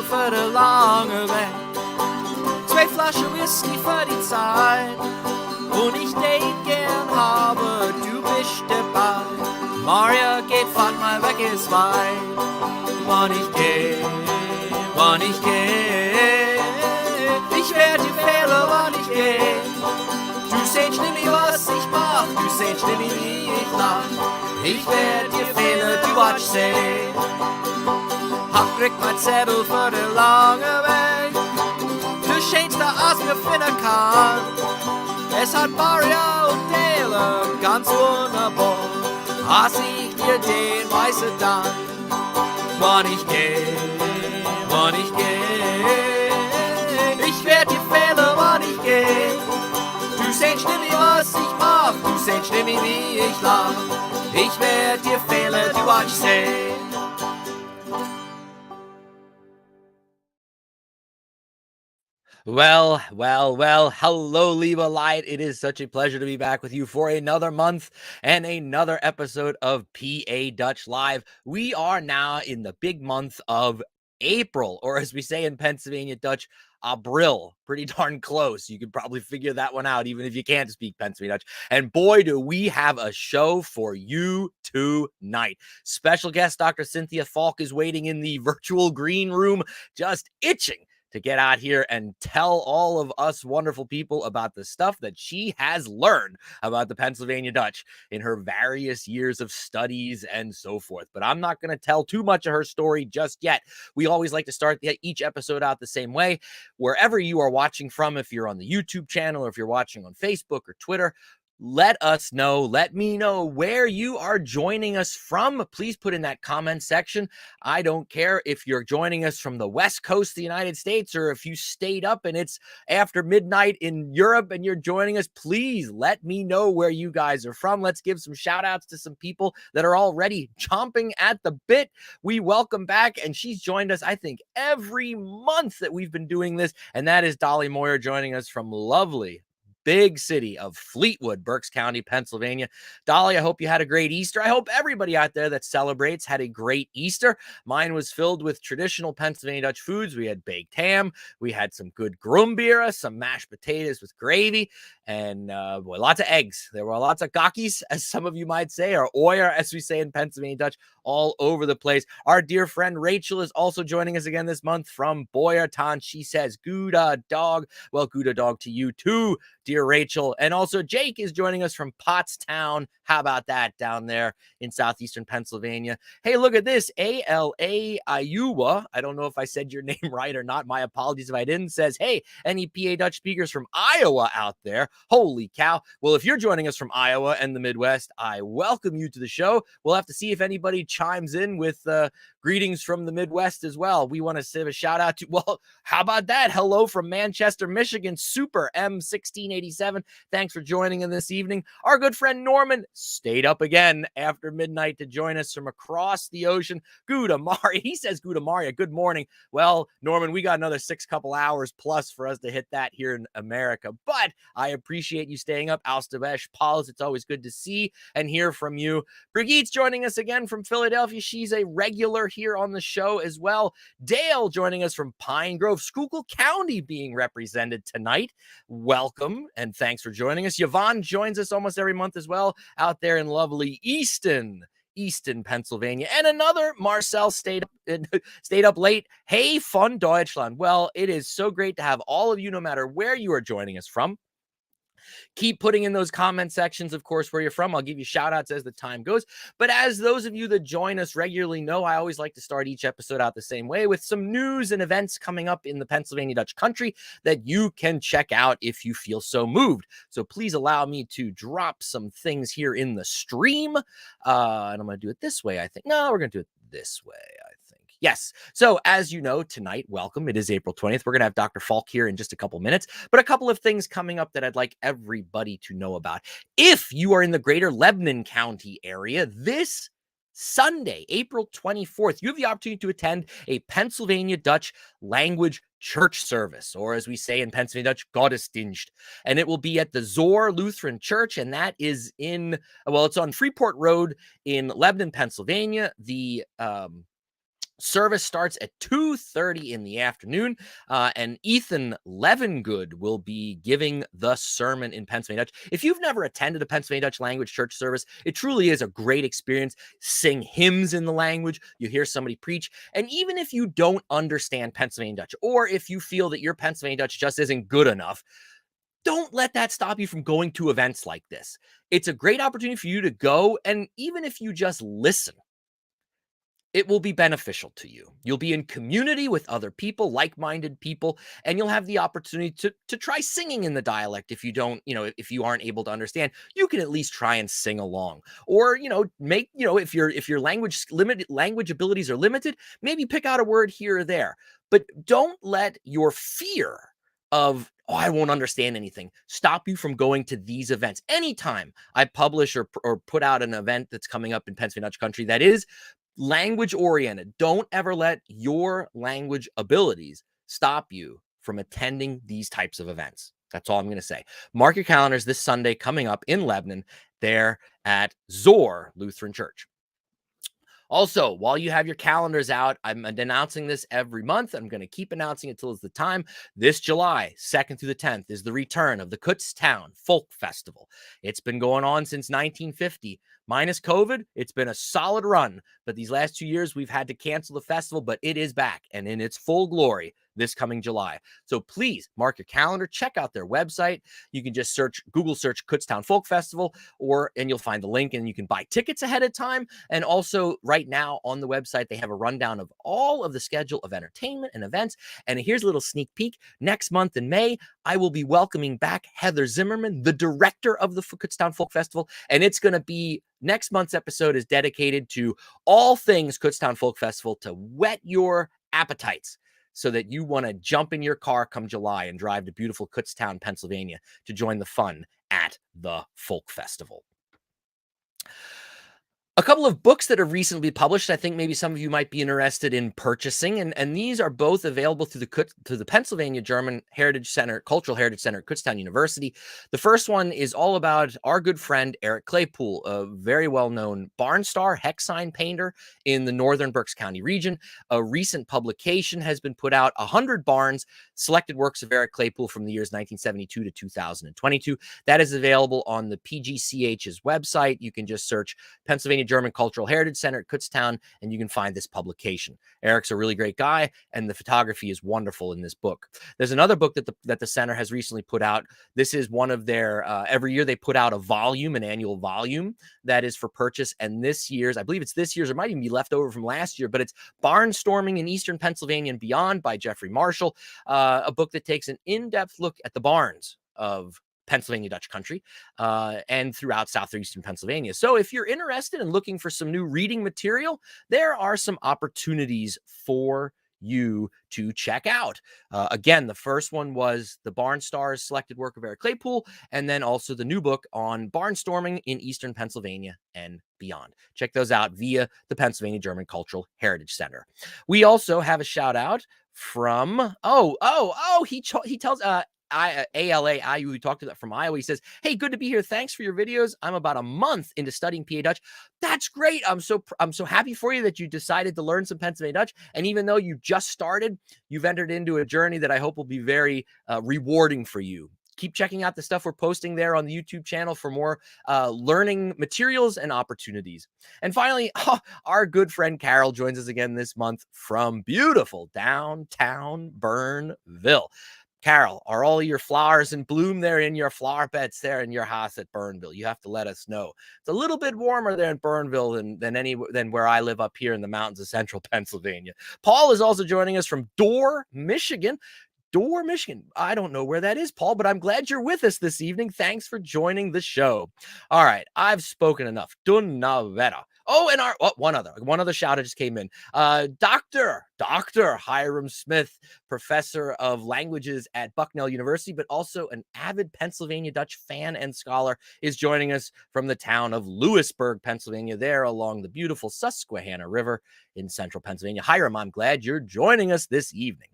Zettel für den langen Weg. 2 Flaschen Whisky für die Zeit. Und ich date gern habe, du bist dabei. Maria geht, fahrt mal weg, ist weit. Wann ich geh, ich werd dir fehlen, wann ich geh. Du sehst nicht mehr, was ich mach, du sehst nicht mehr, wie ich lach. Ich werd dir fehlen, du watsch sehen. Hab kriegt mein Zettel für den langen Weg. Du schönste, als mir finden kann. Es hat Maria und Dale ganz wunderbar. Hass ich dir den weißen Dank. Wann ich geh, ich werd dir fehlen, wann ich geh. Du sehst nicht mehr, was ich mach, du sehst nicht mehr, wie ich lach. Ich werd dir fehlen, du watsch sehen. Well, hello, Liebe Light. It is such a pleasure to be back with you for another month and another episode of PA Dutch Live. We are now in the big month of April, or as we say in Pennsylvania Dutch, April. Pretty darn close. You could probably figure that one out, even if you can't speak Pennsylvania Dutch. And boy, do we have a show for you tonight. Special guest Dr. Cynthia Falk is waiting in the virtual green room, just itching to get out here and tell all of us wonderful people about the stuff that she has learned about the Pennsylvania Dutch in her various years of studies and so forth. But I'm not going to tell too much of her story just yet. We always like to start each episode out the same way. Wherever you are watching from, if you're on the YouTube channel or if you're watching on Facebook or Twitter, let me know where you are joining us from. Please put in that comment section. I don't care if you're joining us from the West Coast of the United States or if you stayed up and it's after midnight in Europe and you're joining us. Please let me know where you guys are from. Let's give some shout outs to some people that are already chomping at the bit. We welcome back, and she's joined us, I think, every month that we've been doing this, and that is Dolly Moyer joining us from lovely big city of Fleetwood, Berks County, Pennsylvania. Dolly, I hope you had a great Easter. I hope everybody out there that celebrates had a great Easter. Mine was filled with traditional Pennsylvania Dutch foods. We had baked ham. We had some good grumbier, some mashed potatoes with gravy, and lots of eggs. There were lots of gakkies, as some of you might say, or oyer, as we say in Pennsylvania Dutch, all over the place. Our dear friend Rachel is also joining us again this month from Boyertown. She says, Gouda dog. Well, Gouda dog to you too, dear Rachel. And also Jake is joining us from Pottstown. How about that down there in southeastern Pennsylvania? Hey, look at this. ALA Iowa. I don't know if I said your name right or not. My apologies if I didn't. Says, hey, any PA Dutch speakers from Iowa out there? Holy cow. Well, if you're joining us from Iowa and the Midwest, I welcome you to the show. We'll have to see if anybody chimes in with greetings from the Midwest as well. We want to give a shout out to, well, how about that? Hello from Manchester, Michigan, Super M1687. Thanks for joining in this evening. Our good friend Norman stayed up again after midnight to join us from across the ocean. Gouda Maria, he says Gouda Maria, good morning. Well, Norman, we got another 6 couple hours plus for us to hit that here in America, but I appreciate you staying up. Alstabesh, Pauls, it's always good to see and hear from you. Brigitte's joining us again from Philadelphia. She's a regular here on the show as well. Dale joining us from Pine Grove, Schuylkill County being represented tonight. Welcome and thanks for joining us. Yvonne joins us almost every month as well out there in lovely Easton, Pennsylvania. And another Marcel stayed up late. Hey, fun Deutschland. Well, it is so great to have all of you, no matter where you are joining us from. Keep putting in those comment sections, of course, where you're from. I'll give you shout outs as the time goes. But as those of you that join us regularly know, I always like to start each episode out the same way with some news and events coming up in the Pennsylvania Dutch country that you can check out if you feel so moved. So please allow me to drop some things here in the stream. And I'm going to do it this way, I think. No, we're going to do it this way, I think. Yes. So as you know, tonight, welcome. It is April 20th. We're going to have Dr. Falk here in just a couple minutes, but a couple of things coming up that I'd like everybody to know about. If you are in the greater Lebanon County area, this Sunday, April 24th, you have the opportunity to attend a Pennsylvania Dutch language church service, or as we say in Pennsylvania Dutch, Gottesdienst. And it will be at the Zoar Lutheran Church, and that is it's on Freeport Road in Lebanon, Pennsylvania. The Service starts at 2:30 in the afternoon, and Ethan Levengood will be giving the sermon in Pennsylvania Dutch. If you've never attended a Pennsylvania Dutch language church service, it truly is a great experience. Sing hymns in the language, you hear somebody preach, and even if you don't understand Pennsylvania Dutch, or if you feel that your Pennsylvania Dutch just isn't good enough, don't let that stop you from going to events like this. It's a great opportunity for you to go, and even if you just listen, it will be beneficial to you. You'll be in community with other people, like-minded people, and you'll have the opportunity to try singing in the dialect. If you don't, if you aren't able to understand, you can at least try and sing along. Or, if your language abilities are limited, maybe pick out a word here or there. But don't let your fear of, oh, I won't understand anything, stop you from going to these events. Anytime I publish or put out an event that's coming up in Pennsylvania Dutch country that is language oriented, don't ever let your language abilities stop you from attending these types of events. That's all I'm going to say. Mark your calendars this Sunday coming up in Lebanon, there at Zor Lutheran Church. Also, while you have your calendars out, I'm announcing this every month. I'm going to keep announcing it till it's the time. This July 2nd through the 10th is the return of the Kutztown Folk Festival. It's been going on since 1950. Minus COVID, it's been a solid run. But these last 2 years, we've had to cancel the festival, but it is back and in its full glory this coming July. So please mark your calendar. Check out their website. You can just Google search Kutztown Folk Festival, and you'll find the link, and you can buy tickets ahead of time. And also right now on the website, they have a rundown of all of the schedule of entertainment and events. And here's a little sneak peek. Next month in May, I will be welcoming back Heather Zimmerman, the director of the Kutztown Folk Festival. And it's going to be, next month's episode is dedicated to all things Kutztown Folk Festival to whet your appetites, so that you want to jump in your car come July and drive to beautiful Kutztown, Pennsylvania to join the fun at the Folk Festival. A couple of books that have recently been published, I think maybe some of you might be interested in purchasing, and these are both available through the Pennsylvania German Heritage Center, Cultural Heritage Center at Kutztown University. The first one is all about our good friend Eric Claypool, a very well-known barn star, hex sign painter in the northern Berks County region. A recent publication has been put out, 100 barns, selected works of Eric Claypool from the years 1972 to 2022. That is available on the PGCH's website. You can just search Pennsylvania German Cultural Heritage Center at Kutztown, and you can find this publication. Eric's a really great guy, and the photography is wonderful in this book. There's another book that the center has recently put out. This is one of their, every year they put out an annual volume that is for purchase, and this year's, I believe it's this year's, or might even be left over from last year, but it's Barnstorming in Eastern Pennsylvania and Beyond by Jeffrey Marshall, a book that takes an in-depth look at the barns of Pennsylvania Dutch country and throughout southeastern Pennsylvania. So if you're interested in looking for some new reading material, there are some opportunities for you to check out. Again, the first one was the Barn Stars selected work of Eric Claypool, and then also the new book on barnstorming in Eastern Pennsylvania and beyond. Check those out via the Pennsylvania German Cultural Heritage Center. We also have a shout out from, he tells ALA we talked to that from Iowa. He says, "Hey, good to be here. Thanks for your videos. I'm about a month into studying PA Dutch. That's great. I'm so happy for you that you decided to learn some Pennsylvania Dutch. And even though you just started, you've entered into a journey that I hope will be very rewarding for you. Keep checking out the stuff we're posting there on the YouTube channel for more learning materials and opportunities." And finally, our good friend Carol joins us again this month from beautiful downtown Burnville. Carol, are all your flowers in bloom there in your flower beds there in your house at Burnville? You have to let us know. It's a little bit warmer there in Burnville than where I live up here in the mountains of central Pennsylvania. Paul is also joining us from Dorr, Michigan. Dorr, Michigan. I don't know where that is, Paul, but I'm glad you're with us this evening. Thanks for joining the show. All right, I've spoken enough. Dunavera. Oh, and one other shout out just came in. Dr. Hiram Smith, professor of languages at Bucknell University, but also an avid Pennsylvania Dutch fan and scholar, is joining us from the town of Lewisburg, Pennsylvania, there along the beautiful Susquehanna River in central Pennsylvania. Hiram, I'm glad you're joining us this evening.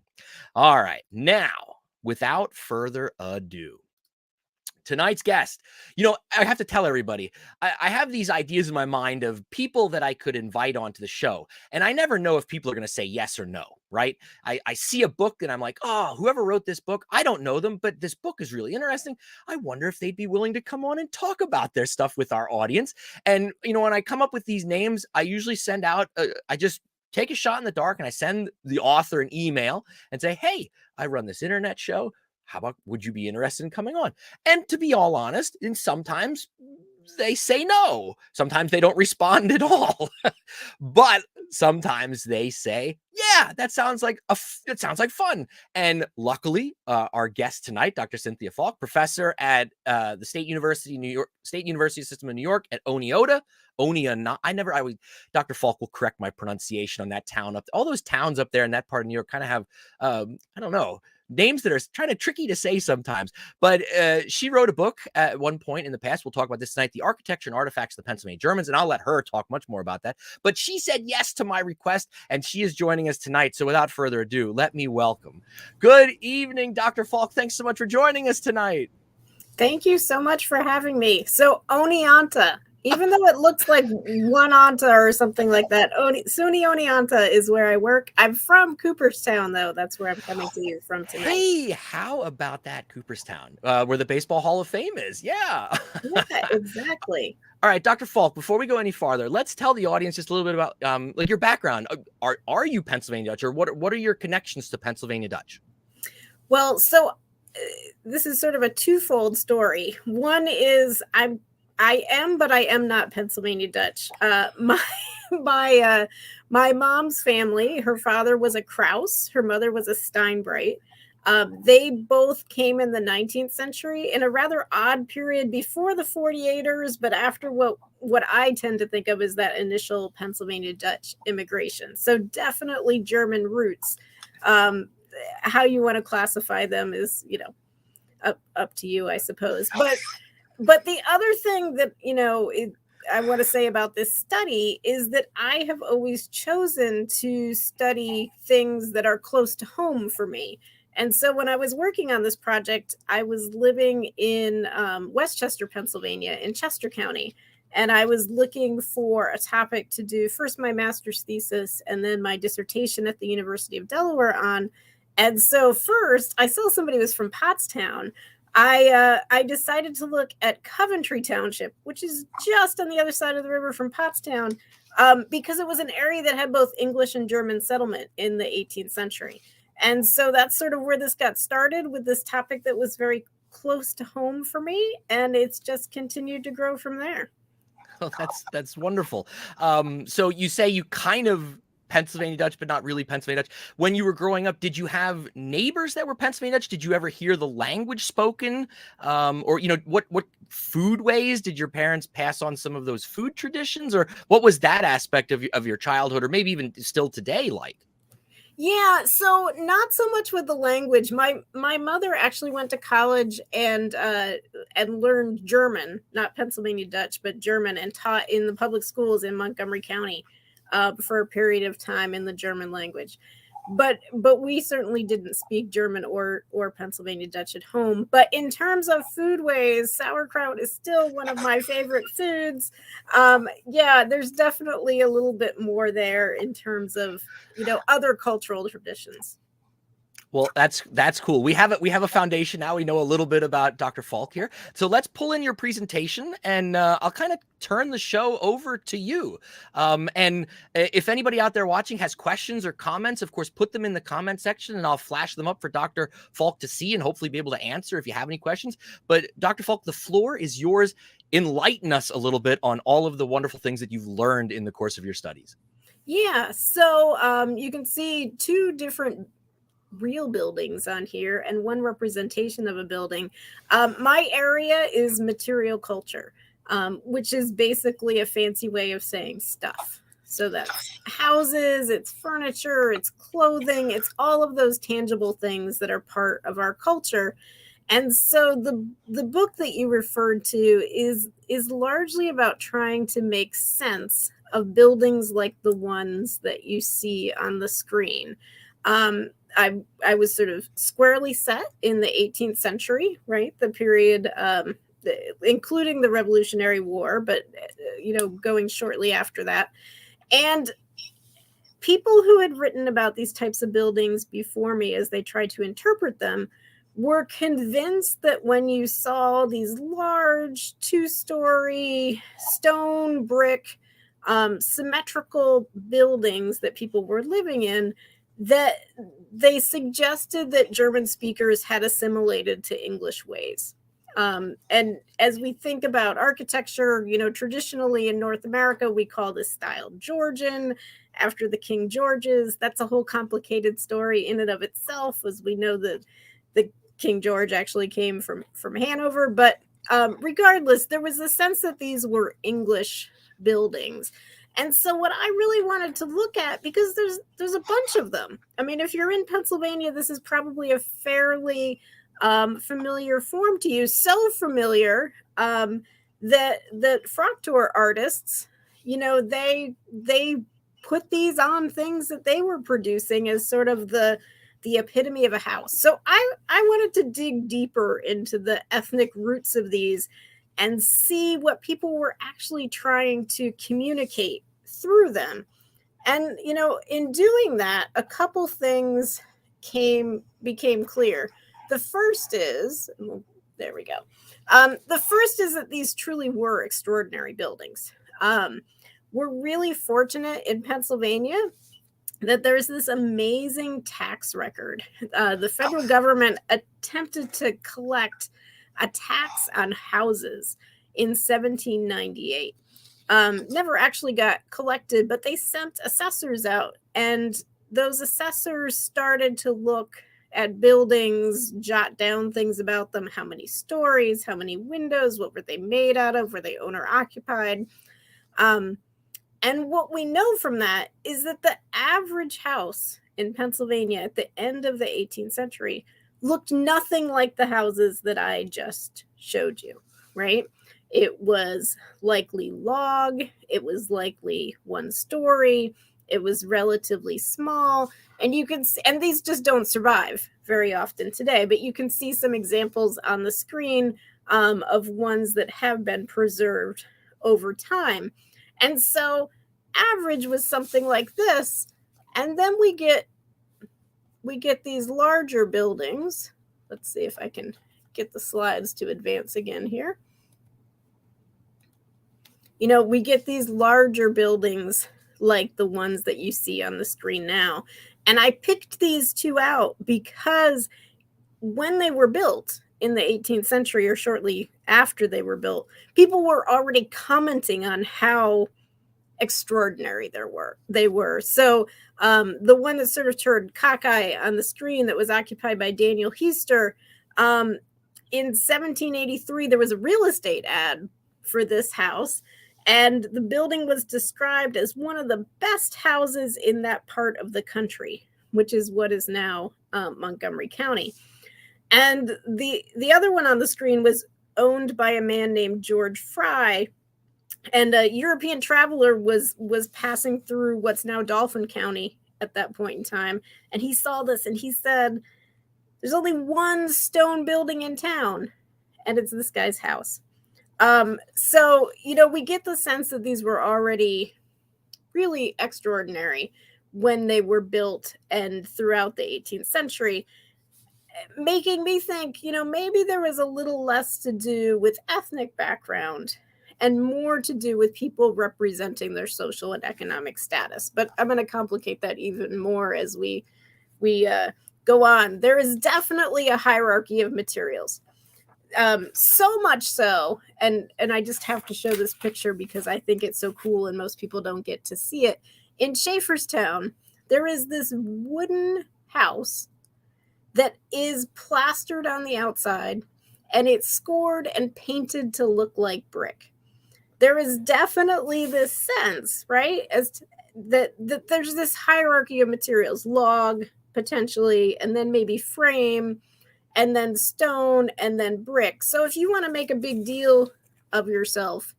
All right, now, without further ado, tonight's guest, I have to tell everybody, I have these ideas in my mind of people that I could invite onto the show. And I never know if people are going to say yes or no, right? I see a book and I'm like, oh, whoever wrote this book, I don't know them, but this book is really interesting. I wonder if they'd be willing to come on and talk about their stuff with our audience. And, when I come up with these names, I usually send out, I just take a shot in the dark and I send the author an email and say, hey, I run this internet show. How about, would you be interested in coming on? And to be all honest, and sometimes they say no. Sometimes they don't respond at all. But sometimes they say, yeah, that sounds like fun. And luckily, our guest tonight, Dr. Cynthia Falk, professor at the State University System of New York at Oneota. Dr. Falk will correct my pronunciation on that town all those towns up there in that part of New York kind of have, I don't know, names that are kind of tricky to say sometimes. But she wrote a book at one point in the past. We'll talk about this tonight, The Architecture and Artifacts of the Pennsylvania Germans, and I'll let her talk much more about that. But she said yes to my request, and she is joining us tonight. So without further ado, let me welcome. Good evening, Dr. Falk. Thanks so much for joining us tonight. Thank you so much for having me. So Oneonta, even though it looks like one Anta or something like that, SUNY Oneonta is where I work. I'm from Cooperstown, though. That's where I'm coming to you from tonight. Hey, how about that, Cooperstown, where the Baseball Hall of Fame is? Yeah. Yeah, exactly. All right, Dr. Falk, before we go any farther, let's tell the audience just a little bit about like your background. Are you Pennsylvania Dutch, or what are your connections to Pennsylvania Dutch? Well, so this is sort of a twofold story. One is I am, but I am not Pennsylvania Dutch. My mom's family, her father was a Kraus, her mother was a Steinbright. They both came in the 19th century in a rather odd period before the 48ers, but after what I tend to think of as that initial Pennsylvania Dutch immigration. So definitely German roots. How you want to classify them is, up to you, I suppose. But the other thing that, I want to say about this study is that I have always chosen to study things that are close to home for me. And so when I was working on this project, I was living in Westchester, Pennsylvania, in Chester County. And I was looking for a topic to do first my master's thesis and then my dissertation at the University of Delaware on. And so first, I saw somebody was from Pottstown. I decided to look at Coventry Township, which is just on the other side of the river from Pottstown, because it was an area that had both English and German settlement in the 18th century. And so that's sort of where this got started, with this topic that was very close to home for me. And it's just continued to grow from there. Oh, that's wonderful. So you say you kind of Pennsylvania Dutch, but not really Pennsylvania Dutch. When you were growing up, did you have neighbors that were Pennsylvania Dutch? Did you ever hear the language spoken? Or, what food ways did your parents pass on some of those food traditions? Or what was that aspect of your childhood, or maybe even still today like? Yeah, so not so much with the language. My mother actually went to college and learned German, not Pennsylvania Dutch, but German, and taught in the public schools in Montgomery County for a period of time in the German language. But we certainly didn't speak German or Pennsylvania Dutch at home. But in terms of foodways, sauerkraut is still one of my favorite foods. Yeah, there's definitely a little bit more there in terms of, other cultural traditions. Well, that's cool. We have a foundation now. We know a little bit about Dr. Falk here. So let's pull in your presentation, and I'll kind of turn the show over to you. And if anybody out there watching has questions or comments, of course, put them in the comment section, and I'll flash them up for Dr. Falk to see and hopefully be able to answer if you have any questions. But Dr. Falk, the floor is yours. Enlighten us a little bit on all of the wonderful things that you've learned in the course of your studies. Yeah, so you can see two different real buildings on here and one representation of a building. My area is material culture, which is basically a fancy way of saying stuff. So that's houses, it's furniture, it's clothing, it's all of those tangible things that are part of our culture. And so the book that you referred to is largely about trying to make sense of buildings like the ones that you see on the screen. I was sort of squarely set in the 18th century, right? The period, including the Revolutionary War, but going shortly after that. And people who had written about these types of buildings before me, as they tried to interpret them, were convinced that when you saw these large 2-story stone brick symmetrical buildings that people were living in, that they suggested that German speakers had assimilated to English ways. And as we think about architecture, traditionally in North America, we call this style Georgian, after the King Georges. That's a whole complicated story in and of itself, as we know that the King George actually came from Hanover. But regardless, there was a sense that these were English buildings. And so what I really wanted to look at, because there's a bunch of them. I mean, if you're in Pennsylvania, this is probably a fairly familiar form to you. So familiar that Fraktur artists, they put these on things that they were producing as sort of the epitome of a house. So I wanted to dig deeper into the ethnic roots of these and see what people were actually trying to communicate through them. And, in doing that, a couple things became clear. The first is, there we go. The first is that these truly were extraordinary buildings. We're really fortunate in Pennsylvania that there's this amazing tax record. The federal government attempted to collect a tax on houses in 1798. Never actually got collected, but they sent assessors out, and those assessors started to look at buildings, jot down things about them, how many stories, how many windows, what were they made out of, were they owner occupied? And what we know from that is that the average house in Pennsylvania at the end of the 18th century looked nothing like the houses that I just showed you, right? It was likely log, it was likely 1 story, it was relatively small, and you can see, and these just don't survive very often today, but you can see some examples on the screen of ones that have been preserved over time. And so average was something like this, and then we get these larger buildings. Let's see if I can get the slides to advance again here. We get these larger buildings like the ones that you see on the screen now. And I picked these two out because when they were built in the 18th century or shortly after they were built, people were already commenting on how extraordinary they were. So the one that sort of turned cockeye on the screen that was occupied by Daniel Heister, in 1783, there was a real estate ad for this house, and the building was described as one of the best houses in that part of the country, which is what is now Montgomery County. And the other one on the screen was owned by a man named George Fry, and a European traveler was passing through what's now Dauphin County at that point in time, and he saw this and he said, "There's only one stone building in town, and it's this guy's house." So, we get the sense that these were already really extraordinary when they were built and throughout the 18th century, making me think, maybe there was a little less to do with ethnic background and more to do with people representing their social and economic status. But I'm going to complicate that even more as we go on. There is definitely a hierarchy of materials. So much so, and I just have to show this picture because I think it's so cool and most people don't get to see it. In Schaefferstown, there is this wooden house that is plastered on the outside, and it's scored and painted to look like brick. There is definitely this sense, right, that there's this hierarchy of materials: log, potentially, and then maybe frame, and then stone, and then brick. So if you want to make a big deal of yourself,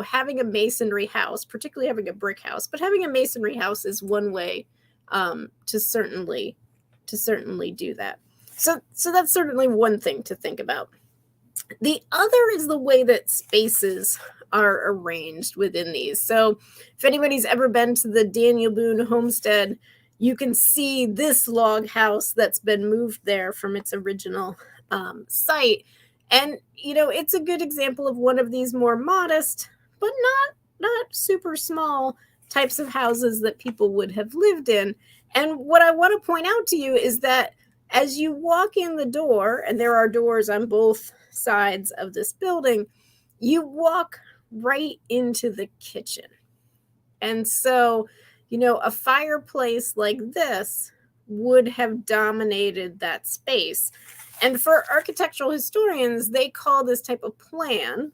having a masonry house, particularly having a brick house, but having a masonry house is one way to certainly certainly do that. So that's certainly one thing to think about. The other is the way that spaces are arranged within these. So if anybody's ever been to the Daniel Boone homestead, you can see this log house that's been moved there from its original site. And, it's a good example of one of these more modest, but not super small types of houses that people would have lived in. And what I want to point out to you is that as you walk in the door, and there are doors on both sides of this building, you walk right into the kitchen. And so, a fireplace like this would have dominated that space. And for architectural historians, they call this type of plan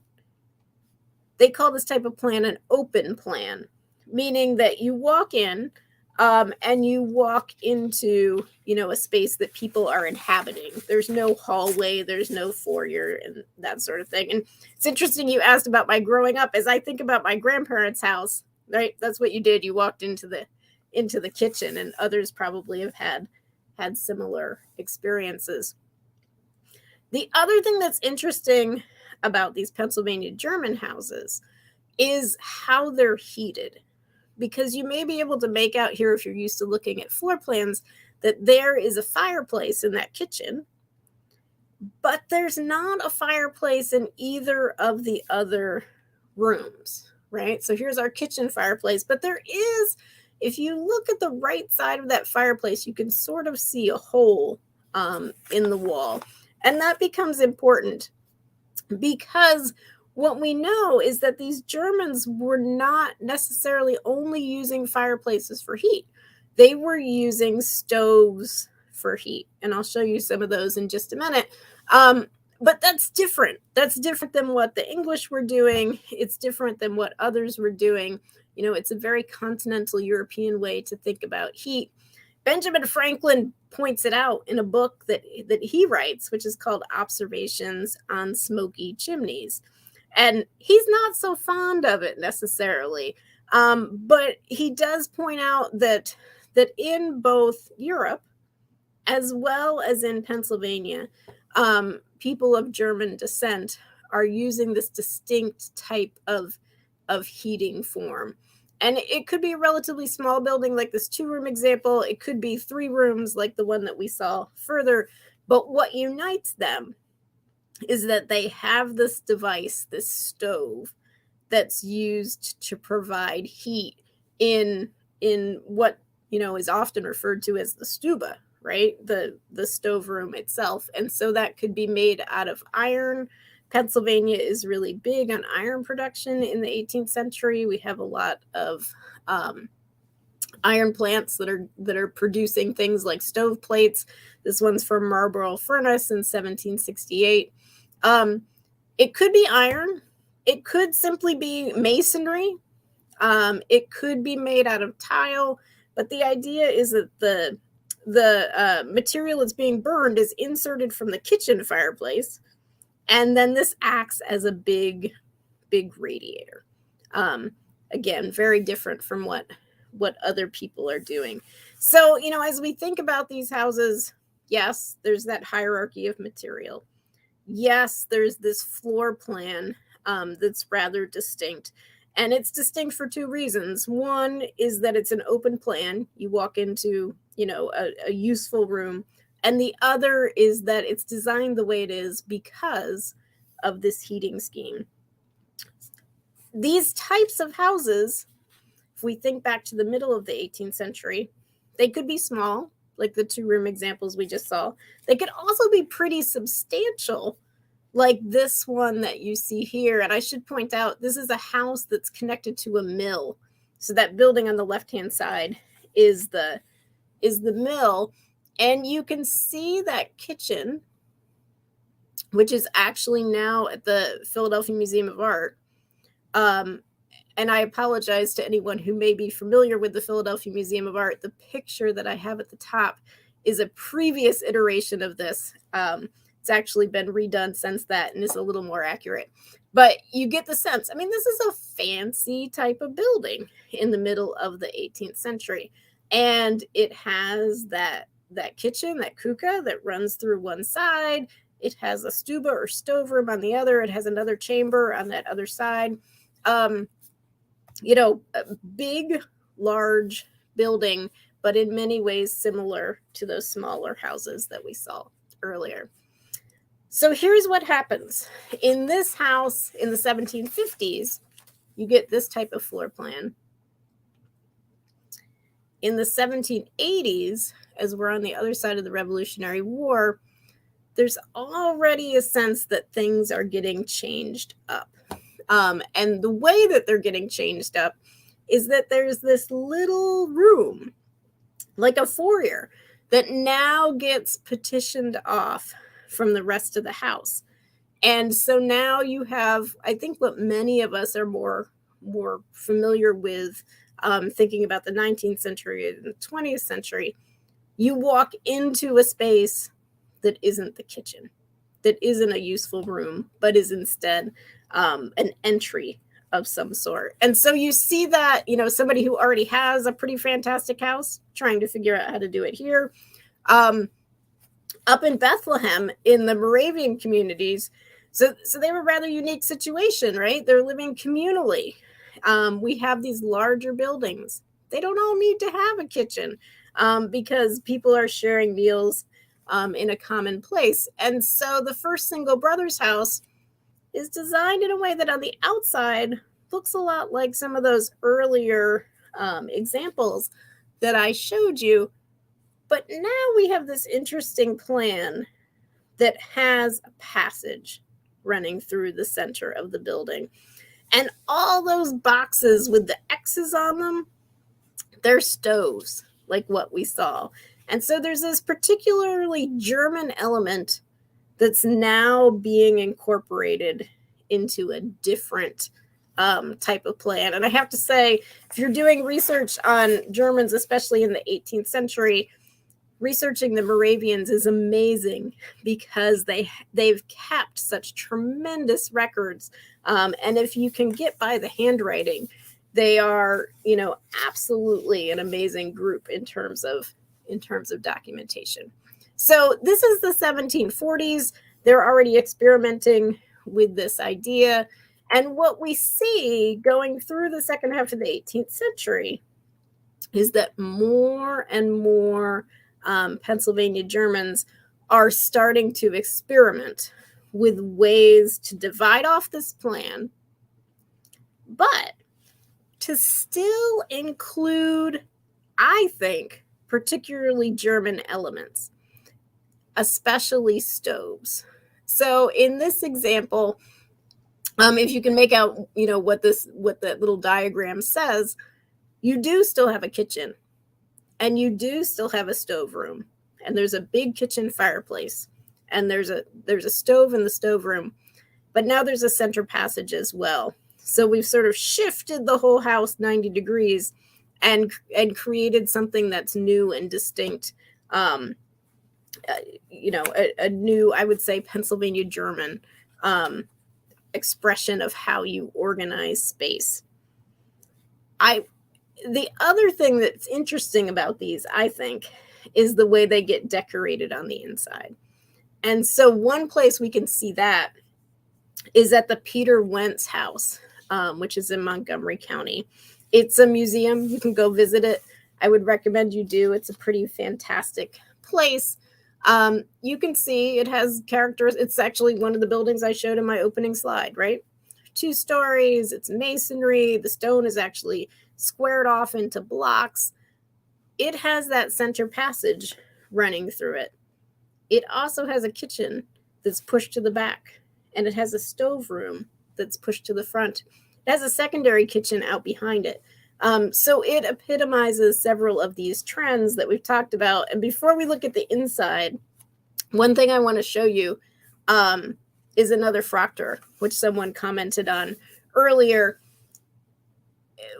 an open plan, meaning that you walk in and you walk into, a space that people are inhabiting. There's no hallway, there's no foyer and that sort of thing. And it's interesting you asked about my growing up. As I think about my grandparents' house, right? That's what you did. You walked into the kitchen, and others probably have had similar experiences. The other thing that's interesting about these Pennsylvania German houses is how they're heated, because you may be able to make out here, if you're used to looking at floor plans, that there is a fireplace in that kitchen, but there's not a fireplace in either of the other rooms, right? So here's our kitchen fireplace, but there is, if you look at the right side of that fireplace, you can sort of see a hole in the wall. And that becomes important because what we know is that these Germans were not necessarily only using fireplaces for heat. They were using stoves for heat. And I'll show you some of those in just a minute. But that's different. That's different than what the English were doing. It's different than what others were doing. It's a very continental European way to think about heat. Benjamin Franklin points it out in a book that he writes, which is called Observations on Smoky Chimneys. And he's not so fond of it necessarily. But he does point out that in both Europe as well as in Pennsylvania, people of German descent are using this distinct type of heating form. And it could be a relatively small building like this 2-room example. It could be 3 rooms like the one that we saw further. But what unites them is that they have this device, this stove, that's used to provide heat in what, is often referred to as the stuba, right? The stove room itself. And so that could be made out of iron. Pennsylvania is really big on iron production in the 18th century. We have a lot of iron plants that are producing things like stove plates. This one's from Marlborough Furnace in 1768. It could be iron. It could simply be masonry. It could be made out of tile. But the idea is that the material that's being burned is inserted from the kitchen fireplace. And then this acts as a big radiator. Again, very different from what other people are doing. So, as we think about these houses, yes, there's that hierarchy of material. Yes, there's this floor plan that's rather distinct. And it's distinct for 2 reasons. One is that it's an open plan. You walk into, a useful room. And the other is that it's designed the way it is because of this heating scheme. These types of houses, if we think back to the middle of the 18th century, they could be small, like the 2-room examples we just saw. They could also be pretty substantial, like this one that you see here. And I should point out, this is a house that's connected to a mill. So that building on the left-hand side is the mill. And you can see that kitchen, which is actually now at the Philadelphia Museum of Art. And I apologize to anyone who may be familiar with the Philadelphia Museum of Art. The picture that I have at the top is a previous iteration of this. It's actually been redone since that and is a little more accurate. But you get the sense. I mean, this is a fancy type of building in the middle of the 18th century. And it has that that kitchen, that kuka that runs through one side. It has a stuba or stove room on the other. It has another chamber on that other side. You know, a big, large building, but in many ways similar to those smaller houses that we saw earlier. So here's what happens. In this house in the 1750s, you get this type of floor plan. In the 1780s, as we're on the other side of the Revolutionary War, there's already a sense that things are getting changed up. And the way that they're getting changed up is that there's this little room, like a foyer, that now gets petitioned off from the rest of the house. And so now you have, I think, what many of us are more familiar with, thinking about the 19th century and the 20th century. You walk into a space that isn't the kitchen, that isn't a useful room, but is instead an entry of some sort. And so you see that, you know, somebody who already has a pretty fantastic house trying to figure out how to do it here. Up in Bethlehem, in the Moravian communities, so they were a rather unique situation, right? They're living communally. We have these larger buildings. They don't all need to have a kitchen because people are sharing meals in a common place. And so the first Single Brothers house is designed in a way that on the outside looks a lot like some of those earlier examples that I showed you. But now we have this interesting plan that has a passage running through the center of the building. And all those boxes with the X's on them, they're stoves, like what we saw. And so there's this particularly German element that's now being incorporated into a different type of plan. And I have to say, if you're doing research on Germans, especially in the 18th century, researching the Moravians is amazing because they've kept such tremendous records. And if you can get by the handwriting, they are, you know, absolutely an amazing group in terms of documentation. So this is the 1740s. They're already experimenting with this idea. And what we see going through the second half of the 18th century is that more and more Pennsylvania Germans are starting to experiment with ways to divide off this plan, but to still include, I think, particularly German elements, especially stoves. So in this example, if you can make out, you know, what that little diagram says, you do still have a kitchen. And you do still have a stove room, and there's a big kitchen fireplace, and there's a stove in the stove room, but now there's a center passage as well. So we've sort of shifted the whole house 90 degrees and created something that's new and distinct. You know, a new, I would say, Pennsylvania German expression of how you organize space. The other thing that's interesting about these, I think, is the way they get decorated on the inside. And so one place we can see that is at the Peter Wentz house, which is in Montgomery County. It's a museum. You can go visit it. I would recommend you do. It's a pretty fantastic place. You can see it has characters. It's actually one of the buildings I showed in my opening slide, right? 2 stories. It's masonry. The stone is actually squared off into blocks. It has that center passage running through it. It also has a kitchen that's pushed to the back, and it has a stove room that's pushed to the front. It has a secondary kitchen out behind it. So it epitomizes several of these trends that we've talked about. And before we look at the inside, one thing I want to show you is another Frocktor, which someone commented on earlier.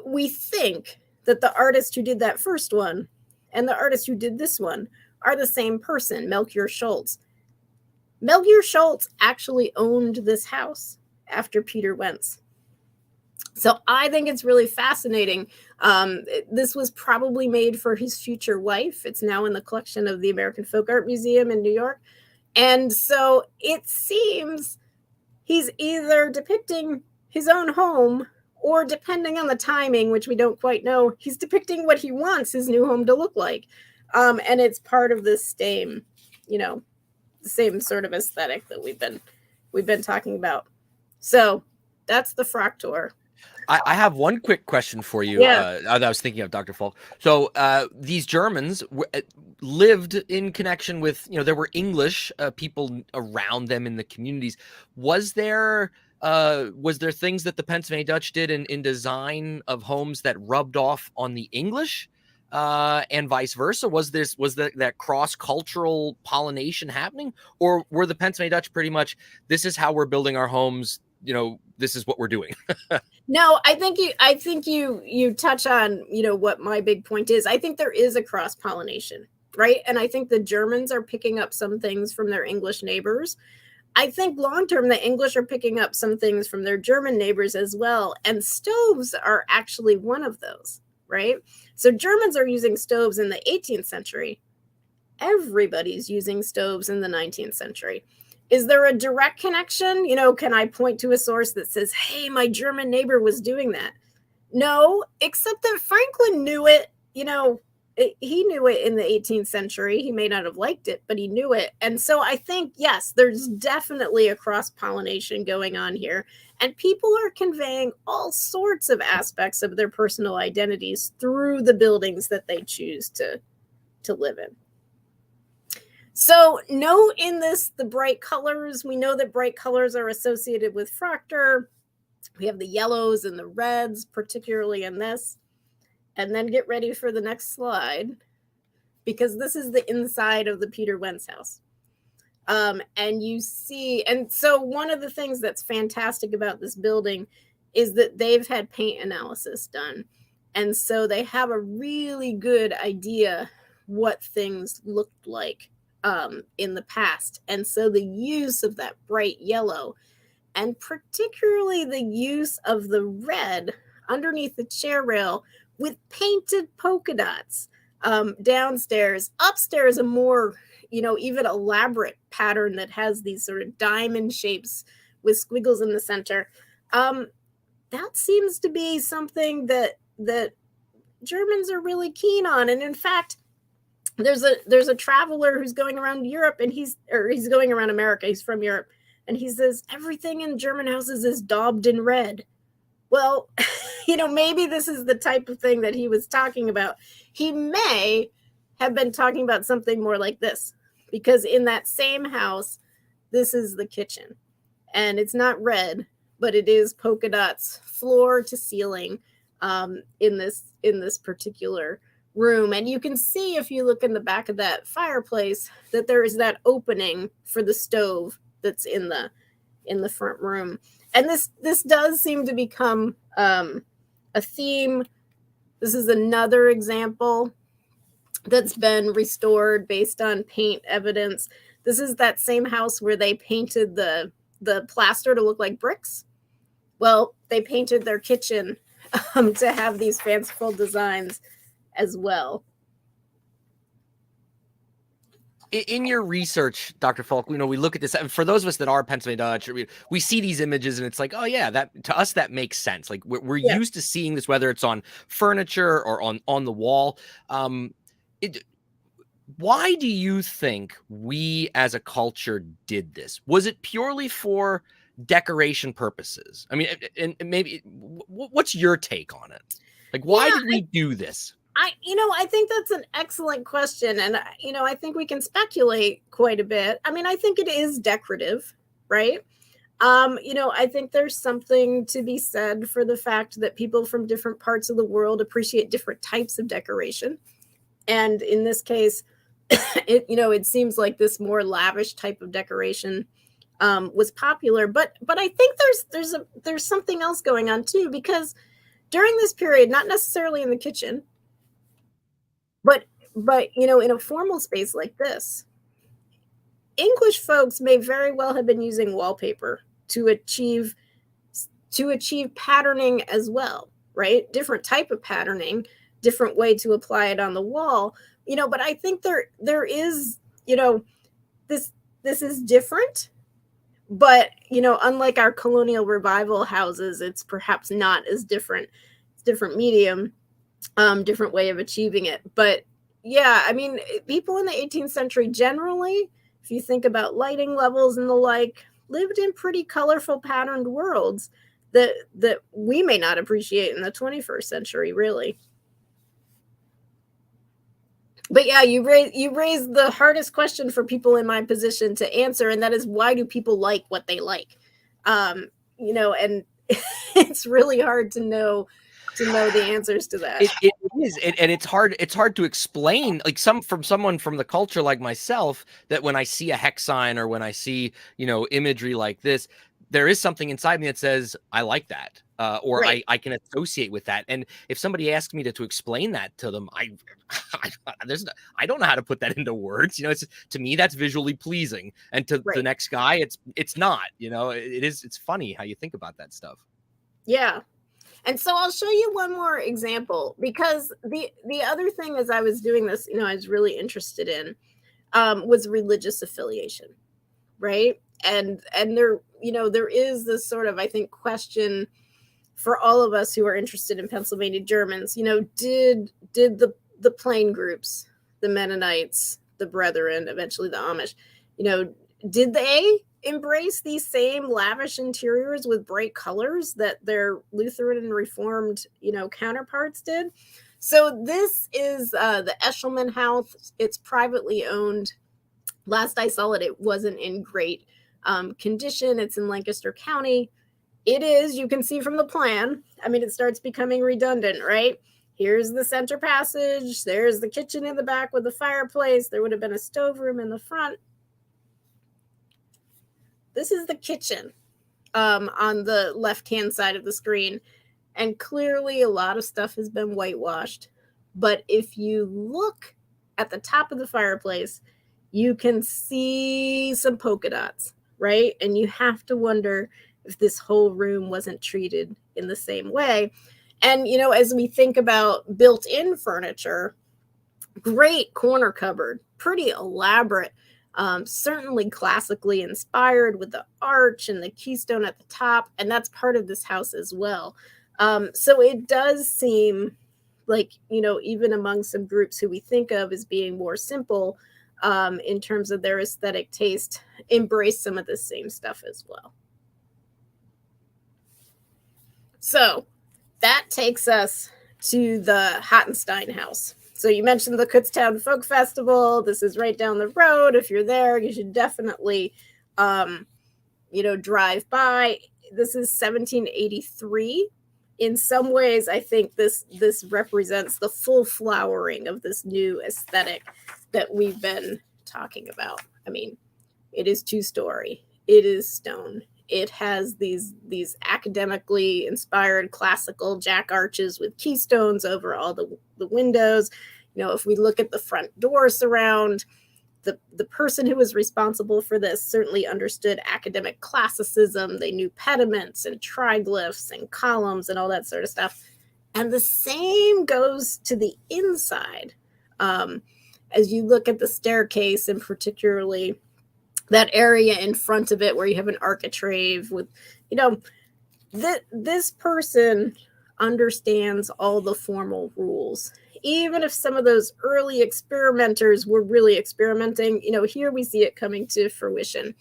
We think that the artist who did that first one and the artist who did this one are the same person, Melchior Schultz. Melchior Schultz actually owned this house after Peter Wentz. So I think it's really fascinating. This was probably made for his future wife. It's now in the collection of the American Folk Art Museum in New York. And so it seems he's either depicting his own home, or depending on the timing, which we don't quite know, he's depicting what he wants his new home to look like. And it's part of this same, the same sort of aesthetic that we've been talking about. So that's the Fraktur. I have one quick question for you. Yeah. That I was thinking of, Dr. Falk. So these Germans lived in connection with, there were English people around them in the communities. Was there things that the Pennsylvania Dutch did in design of homes that rubbed off on the English, and vice versa? Was that cross-cultural pollination happening, or were the Pennsylvania Dutch pretty much, this is how we're building our homes, this is what we're doing? No, I think you touch on, what my big point is. I think there is a cross pollination, right? And I think the Germans are picking up some things from their English neighbors. I think long term, the English are picking up some things from their German neighbors as well. And stoves are actually one of those, right? So Germans are using stoves in the 18th century. Everybody's using stoves in the 19th century. Is there a direct connection? Can I point to a source that says, hey, my German neighbor was doing that? No, except that Franklin knew it. He knew it in the 18th century. He may not have liked it, but he knew it. And so I think, yes, there's definitely a cross-pollination going on here. And people are conveying all sorts of aspects of their personal identities through the buildings that they choose to live in. So note in this, the bright colors. We know that bright colors are associated with Fraktur. We have the yellows and the reds, particularly in this. And then get ready for the next slide, because this is the inside of the Peter Wentz house. And you see, and so one of the things that's fantastic about this building is that they've had paint analysis done. And so they have a really good idea what things looked like in the past. And so the use of that bright yellow, and particularly the use of the red underneath the chair rail with painted polka dots downstairs. Upstairs, a more, even elaborate pattern that has these sort of diamond shapes with squiggles in the center. That seems to be something that Germans are really keen on. And in fact, there's a traveler who's going around Europe, and he's going around America. He's from Europe, and he says everything in German houses is daubed in red. Well, maybe this is the type of thing that he was talking about. He may have been talking about something more like this, because in that same house, this is the kitchen, and it's not red, but it is polka dots floor to ceiling in this particular room. And you can see, if you look in the back of that fireplace, that there is that opening for the stove that's in the front room. And this does seem to become a theme. This is another example that's been restored based on paint evidence. This is that same house where they painted the plaster to look like bricks. Well, they painted their kitchen to have these fanciful designs as well. In your research, Dr. Falk, we look at this, and for those of us that are Pennsylvania Dutch, we see these images, and it's like, oh yeah, that to us that makes sense. Like we're used to seeing this, whether it's on furniture or on the wall. Why do you think we as a culture did this? Was it purely for decoration purposes? I mean, and maybe what's your take on it? Like, why did we do this? I think that's an excellent question. And, I think we can speculate quite a bit. I mean, I think it is decorative, right? I think there's something to be said for the fact that people from different parts of the world appreciate different types of decoration. And in this case, it seems like this more lavish type of decoration was popular. But I think there's something else going on too, because during this period, not necessarily in the kitchen, but in a formal space like this, English folks may very well have been using wallpaper to achieve to achieve patterning as well, right? Different type of patterning, different way to apply it on the wall, but I think there is, this is different, but unlike our colonial revival houses, it's perhaps not as different. It's different medium, different way of achieving it. But yeah, I mean, people in the 18th century generally, if you think about lighting levels and the like, lived in pretty colorful patterned worlds that we may not appreciate in the 21st century, really. But yeah, you raise the hardest question for people in my position to answer, and that is, why do people like what they like? And it's really hard to know the answers to that. It is, and it's hard to explain, like, from someone from the culture like myself, that when I see a hex sign or when I see, imagery like this, there is something inside me that says, I like that, or Right. I can associate with that. And if somebody asks me to explain that to them, I don't know how to put that into words. It's, to me, that's visually pleasing, and to the next guy, it's not. It's funny how you think about that stuff. Yeah. And so I'll show you one more example, because the other thing, as I was doing this, I was really interested in, was religious affiliation, right? And there, there is this sort of, I think, question for all of us who are interested in Pennsylvania Germans. Did the plain groups, the Mennonites, the Brethren, eventually the Amish, did they embrace these same lavish interiors with bright colors that their Lutheran and Reformed, counterparts did? So this is the Eshelman House. It's privately owned. Last I saw it wasn't in great condition. It's in Lancaster County. It is, you can see from the plan. I mean, it starts becoming redundant, right? Here's the center passage. There's the kitchen in the back with the fireplace. There would have been a stove room in the front. This is the kitchen on the left-hand side of the screen. And clearly a lot of stuff has been whitewashed. But if you look at the top of the fireplace, you can see some polka dots, right? And you have to wonder if this whole room wasn't treated in the same way. And, as we think about built-in furniture, great corner cupboard, pretty elaborate, certainly classically inspired, with the arch and the keystone at the top. And that's part of this house as well. So it does seem like, even among some groups who we think of as being more simple in terms of their aesthetic taste, embrace some of the same stuff as well. So that takes us to the Hottenstein house. So you mentioned the Kutztown Folk Festival. This is right down the road. If you're there, you should definitely, drive by. This is 1783. In some ways, I think this represents the full flowering of this new aesthetic that we've been talking about. I mean, it is 2-story. It is stone. It has these academically inspired classical jack arches with keystones over all the windows. If we look at the front door surround, the person who was responsible for this certainly understood academic classicism. They knew pediments and triglyphs and columns and all that sort of stuff. And the same goes to the inside. As you look at the staircase, and particularly that area in front of it where you have an architrave with, this person understands all the formal rules. Even if some of those early experimenters were really experimenting, here we see it coming to fruition.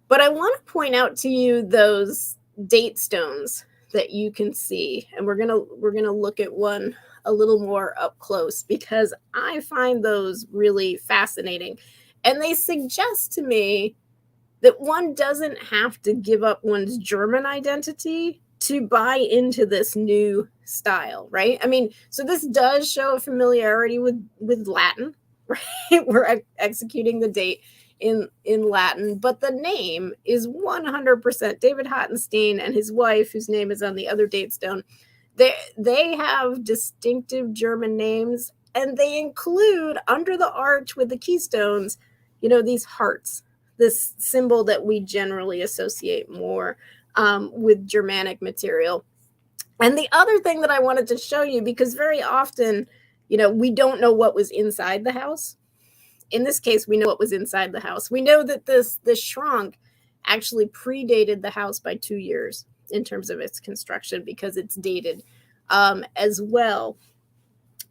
But I want to point out to you those date stones that you can see, and we're gonna look at one a little more up close, because I find those really fascinating. And they suggest to me that one doesn't have to give up one's German identity to buy into this new style, right? I mean, so this does show a familiarity with Latin, right? We're executing the date in Latin, but the name is 100% David Hottenstein and his wife, whose name is on the other date stone. They have distinctive German names, and they include, under the arch with the keystones, these hearts, this symbol that we generally associate more with Germanic material. And the other thing that I wanted to show you, because very often, we don't know what was inside the house. In this case, we know what was inside the house. We know that this shrunk actually predated the house by 2 years in terms of its construction, because it's dated as well.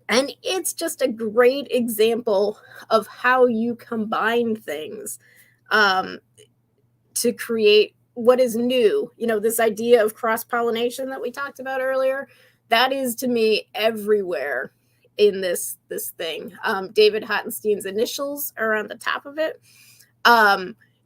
And it's just a great example of how you combine things to create what is new. This idea of cross-pollination that we talked about earlier, that is, to me, everywhere in this thing. David Hottenstein's initials are on the top of it.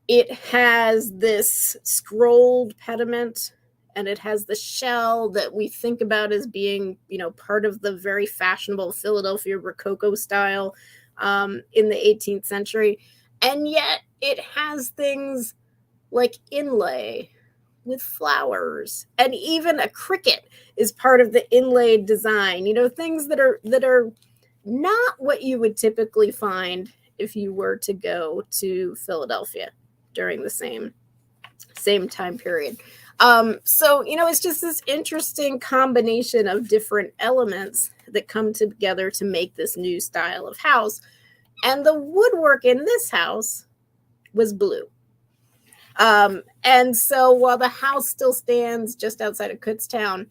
It has this scrolled pediment, and it has the shell that we think about as being, part of the very fashionable Philadelphia Rococo style in the 18th century. And yet it has things like inlay with flowers, and even a cricket is part of the inlaid design. Things that are not what you would typically find if you were to go to Philadelphia during the same time period. So it's just this interesting combination of different elements that come together to make this new style of house. And the woodwork in this house was blue. And so while the house still stands just outside of Kutztown,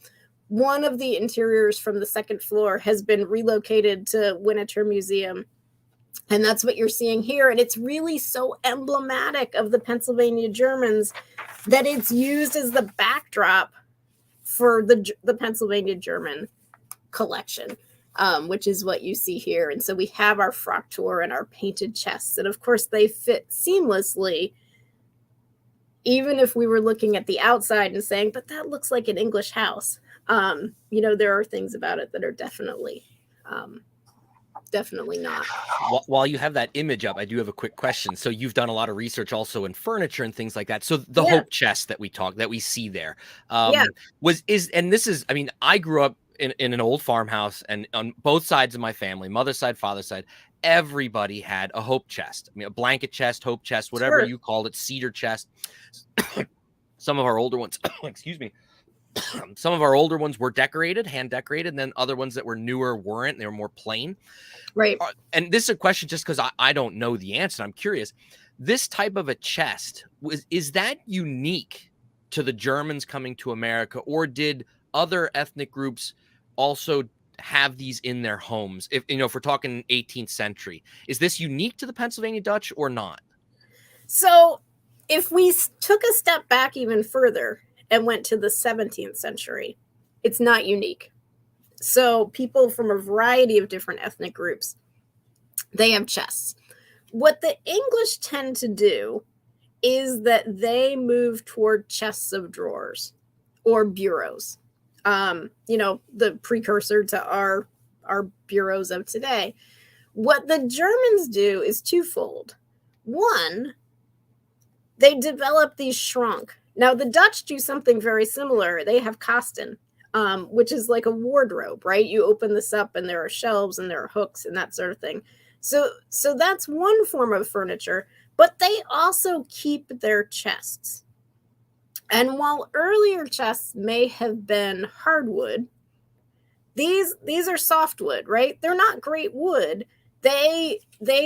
one of the interiors from the second floor has been relocated to Winter Museum. And that's what you're seeing here. And it's really so emblematic of the Pennsylvania Germans that it's used as the backdrop for the Pennsylvania German collection, which is what you see here. And so we have our Fraktur and our painted chests. And of course, they fit seamlessly, even if we were looking at the outside and saying, but that looks like an English house. There are things about it that are definitely not. While you have that image up, I do have a quick question. So you've done a lot of research also in furniture and things like that. So the hope chest that we see there, I grew up in an old farmhouse, and on both sides of my family, mother's side, father's side, everybody had a hope chest. A blanket chest, hope chest, whatever you called it, cedar chest. Some of our older ones, excuse me, some of our older ones were decorated, hand decorated, and then other ones that were newer weren't. They were more plain. Right. And this is a question just because I don't know the answer. I'm curious. This type of a chest, is that unique to the Germans coming to America, or did other ethnic groups also have these in their homes? If we're talking 18th century, is this unique to the Pennsylvania Dutch or not? So if we took a step back even further and went to the 17th century, it's not unique. So people from a variety of different ethnic groups, they have chests. What the English tend to do is that they move toward chests of drawers or bureaus. The precursor to our bureaus of today. What the Germans do is twofold. One, they develop these shrunk. Now, the Dutch do something very similar. They have kasten, which is like a wardrobe, right? You open this up and there are shelves and there are hooks and that sort of thing. So that's one form of furniture, but they also keep their chests. And while earlier chests may have been hardwood, these are softwood, right? They're not great wood. They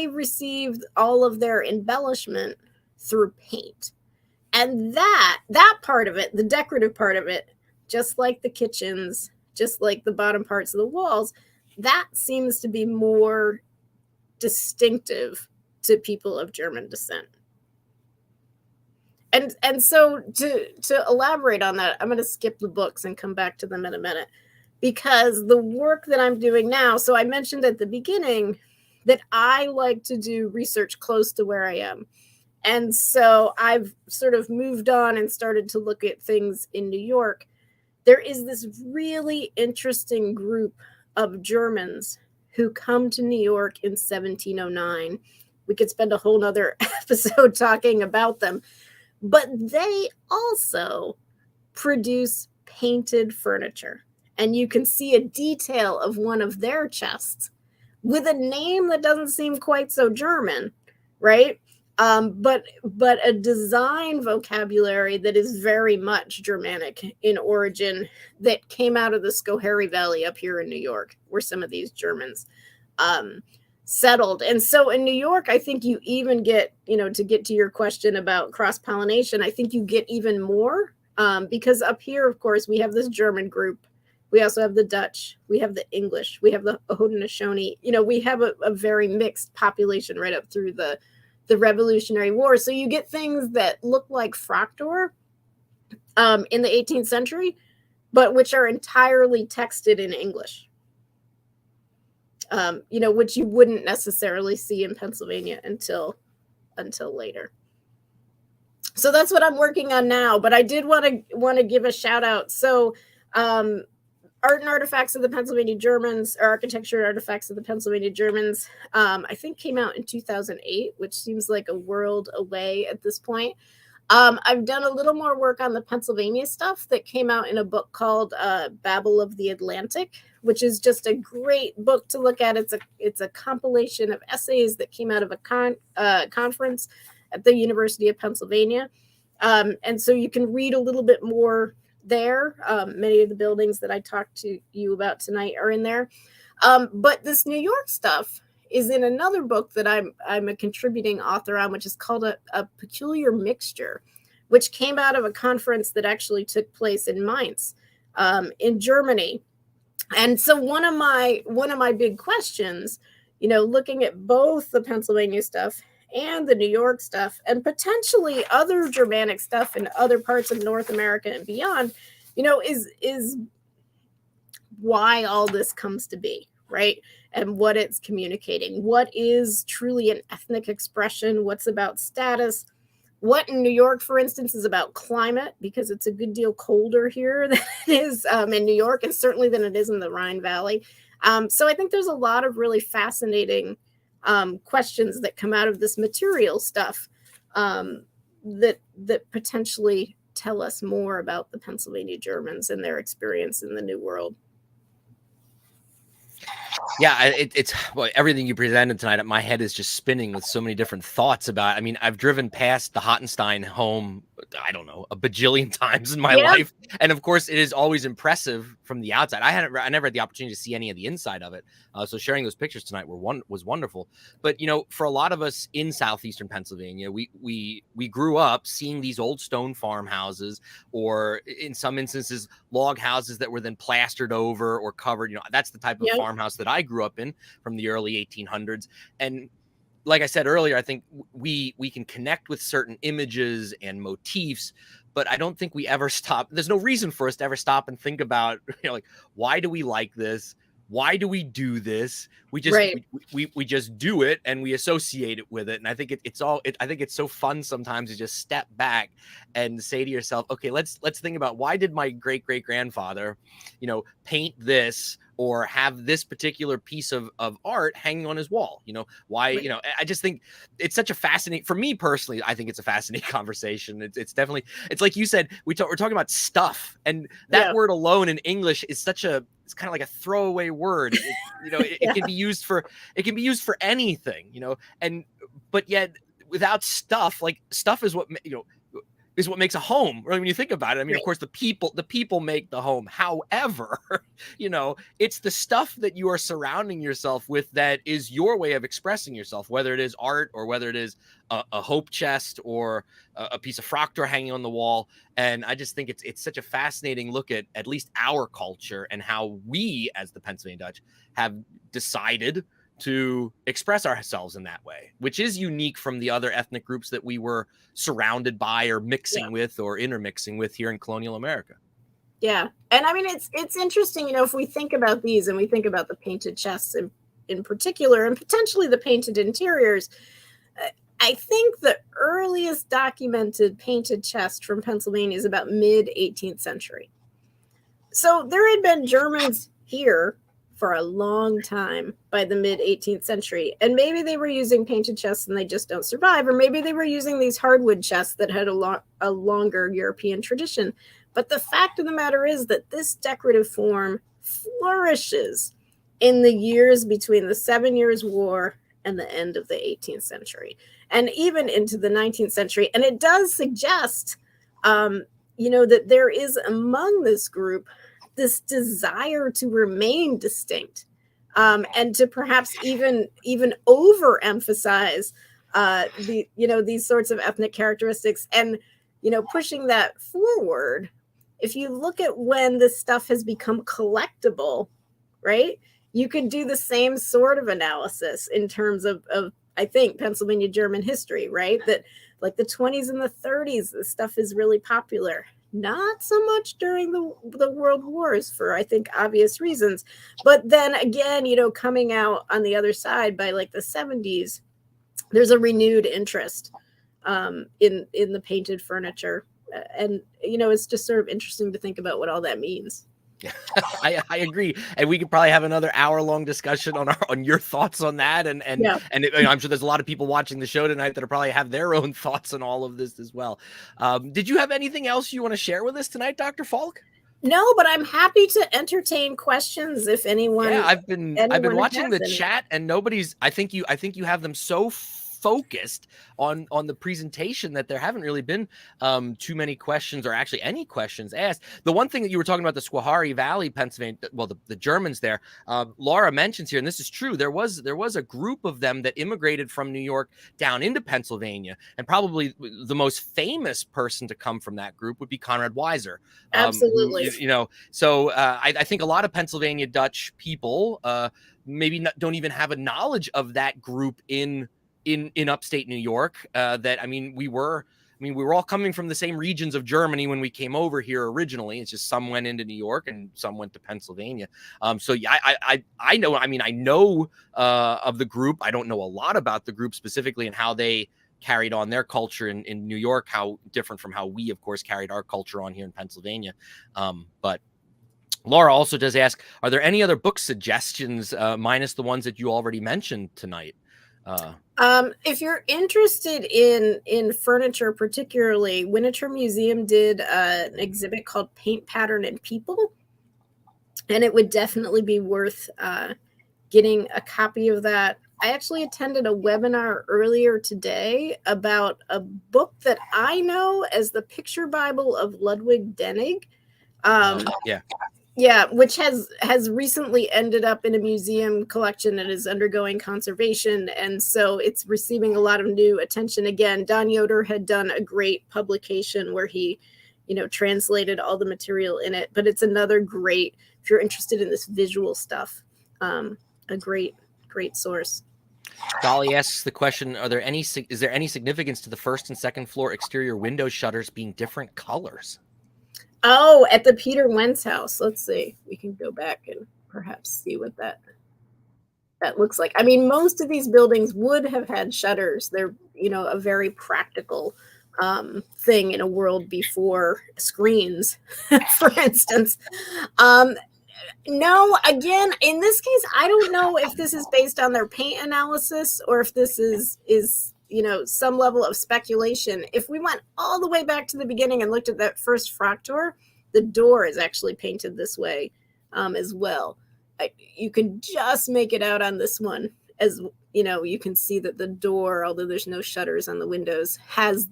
received all of their embellishment through paint. And that part of it, the decorative part of it, just like the kitchens, just like the bottom parts of the walls, that seems to be more distinctive to people of German descent. And so to elaborate on that, I'm going to skip the books and come back to them in a minute, because the work that I'm doing now, so I mentioned at the beginning that I like to do research close to where I am. And so I've sort of moved on and started to look at things in New York. There is this really interesting group of Germans who come to New York in 1709. We could spend a whole nother episode talking about them. But they also produce painted furniture. And you can see a detail of one of their chests with a name that doesn't seem quite so German, right? but a design vocabulary that is very much Germanic in origin, that came out of the Schoharie Valley up here in New York, where some of these Germans settled. And so in New York, I think you even get, to get to your question about cross-pollination, I think you get even more, because up here, of course, we have this German group. We also have the Dutch, we have the English, we have the Haudenosaunee. We have a very mixed population right up through the Revolutionary War. So you get things that look like Fraktur in the 18th century, but which are entirely texted in English. Which you wouldn't necessarily see in Pennsylvania until later. So that's what I'm working on now. But I did want to give a shout out. So Art and Artifacts of the Pennsylvania Germans, or Architecture and Artifacts of the Pennsylvania Germans, I think came out in 2008, which seems like a world away at this point. I've done a little more work on the Pennsylvania stuff that came out in a book called Babel of the Atlantic, which is just a great book to look at. It's a compilation of essays that came out of a conference at the University of Pennsylvania. And so you can read a little bit more there. Many of the buildings that I talked to you about tonight are in there. But this New York stuff is in another book that I'm a contributing author on, which is called a Peculiar Mixture, which came out of a conference that actually took place in Mainz, in Germany. And so one of my big questions, looking at both the Pennsylvania stuff and the New York stuff, and potentially other Germanic stuff in other parts of North America and beyond, is why all this comes to be, right? And what it's communicating. What is truly an ethnic expression? What's about status? What in New York, for instance, is about climate, because it's a good deal colder here than it is in New York, and certainly than it is in the Rhine Valley. So I think there's a lot of really fascinating questions that come out of this material stuff that potentially tell us more about the Pennsylvania Germans and their experience in the New World. Yeah, it's well, everything you presented tonight. My head is just spinning with so many different thoughts about. I mean, I've driven past the Hottenstein home, I don't know, a bajillion times in my life, and of course, it is always impressive from the outside. I never had the opportunity to see any of the inside of it, so sharing those pictures tonight was wonderful. But for a lot of us in southeastern Pennsylvania, we grew up seeing these old stone farmhouses, or in some instances, log houses that were then plastered over or covered. That's the type of farmhouse that I grew up in from the early 1800s. And like I said earlier, I think we can connect with certain images and motifs, but I don't think we ever stop. There's no reason for us to ever stop and think about, like, why do we like this? Why do we do this? We just we just do it, and we associate it with it. And I think I think it's so fun sometimes to just step back and say to yourself, okay, let's think about, why did my great grandfather, paint this or have this particular piece of art hanging on his wall? Why? I just think it's such a fascinating, for me personally, I think it's a fascinating conversation. It's definitely, it's like you said, we're talking about stuff, and that word alone in English is it's kind of like a throwaway word. It can be used for anything, but yet without stuff, like, stuff is what makes a home. Right? When you think about it, I mean, of course, the people make the home. However, it's the stuff that you are surrounding yourself with that is your way of expressing yourself, whether it is art or whether it is a hope chest or a piece of Fraktur hanging on the wall. And I just think it's such a fascinating look at least our culture and how we, as the Pennsylvania Dutch, have decided to express ourselves in that way, which is unique from the other ethnic groups that we were surrounded by or mixing with or intermixing with here in colonial America. Yeah. And I mean, it's interesting, if we think about these and we think about the painted chests in particular, and potentially the painted interiors, I think the earliest documented painted chest from Pennsylvania is about mid 18th century. So there had been Germans here for a long time by the mid 18th century. And maybe they were using painted chests and they just don't survive. Or maybe they were using these hardwood chests that had a longer European tradition. But the fact of the matter is that this decorative form flourishes in the years between the 7 Years' War and the end of the 18th century. and even into the 19th century. And it does suggest, that there is among this group this desire to remain distinct, and to perhaps even overemphasize these sorts of ethnic characteristics, and pushing that forward. If you look at when this stuff has become collectible, right, you could do the same sort of analysis in terms of I think Pennsylvania German history, right? That like the 20s and the 30s, this stuff is really popular. Not so much during the World Wars for, I think, obvious reasons. But then again, coming out on the other side by like the 70s, there's a renewed interest in the painted furniture. And, it's just sort of interesting to think about what all that means. Yeah, I agree, and we could probably have another hour-long discussion on your thoughts on that, and I'm sure there's a lot of people watching the show tonight that probably have their own thoughts on all of this as well. Did you have anything else you want to share with us tonight, Dr. Falk? No, but I'm happy to entertain questions if anyone. Yeah, I've been watching the chat, and nobody's. I think you have them so focused on the presentation that there haven't really been too many questions, or actually any questions asked. The one thing that you were talking about, the Schoharie Valley, Pennsylvania, well, the Germans there, Laura mentions here, and this is true, there was a group of them that immigrated from New York down into Pennsylvania, and probably the most famous person to come from that group would be Conrad Weiser. Absolutely. So I think a lot of Pennsylvania Dutch people maybe don't even have a knowledge of that group in upstate New York. We were all coming from the same regions of Germany when we came over here originally. It's just some went into New York and some went to Pennsylvania. So yeah, I know. I know of the group. I don't know a lot about the group specifically and how they carried on their culture in New York, how different from how we, of course, carried our culture on here in Pennsylvania. But Laura also does ask, are there any other book suggestions minus the ones that you already mentioned tonight? If you're interested in furniture, particularly, Winterthur Museum did an exhibit called Paint, Pattern, and People, and it would definitely be worth getting a copy of that. I actually attended a webinar earlier today about a book that I know as the Picture Bible of Ludwig Denig. Yeah, which has recently ended up in a museum collection and is undergoing conservation. And so it's receiving a lot of new attention. Again, Don Yoder had done a great publication where he, translated all the material in it. But it's another great, if you're interested in this visual stuff, a great source. Dolly asks the question, is there any significance to the first and second floor exterior window shutters being different colors? Oh, at the Peter Wentz house. Let's see. We can go back and perhaps see what that looks like. I mean, most of these buildings would have had shutters. They're, a very practical thing in a world before screens, for instance. No, again, in this case, I don't know if this is based on their paint analysis or if this is some level of speculation. If we went all the way back to the beginning and looked at that first Fraktur, the door is actually painted this way as well. You can just make it out on this one, as you can see that the door, although there's no shutters on the windows, has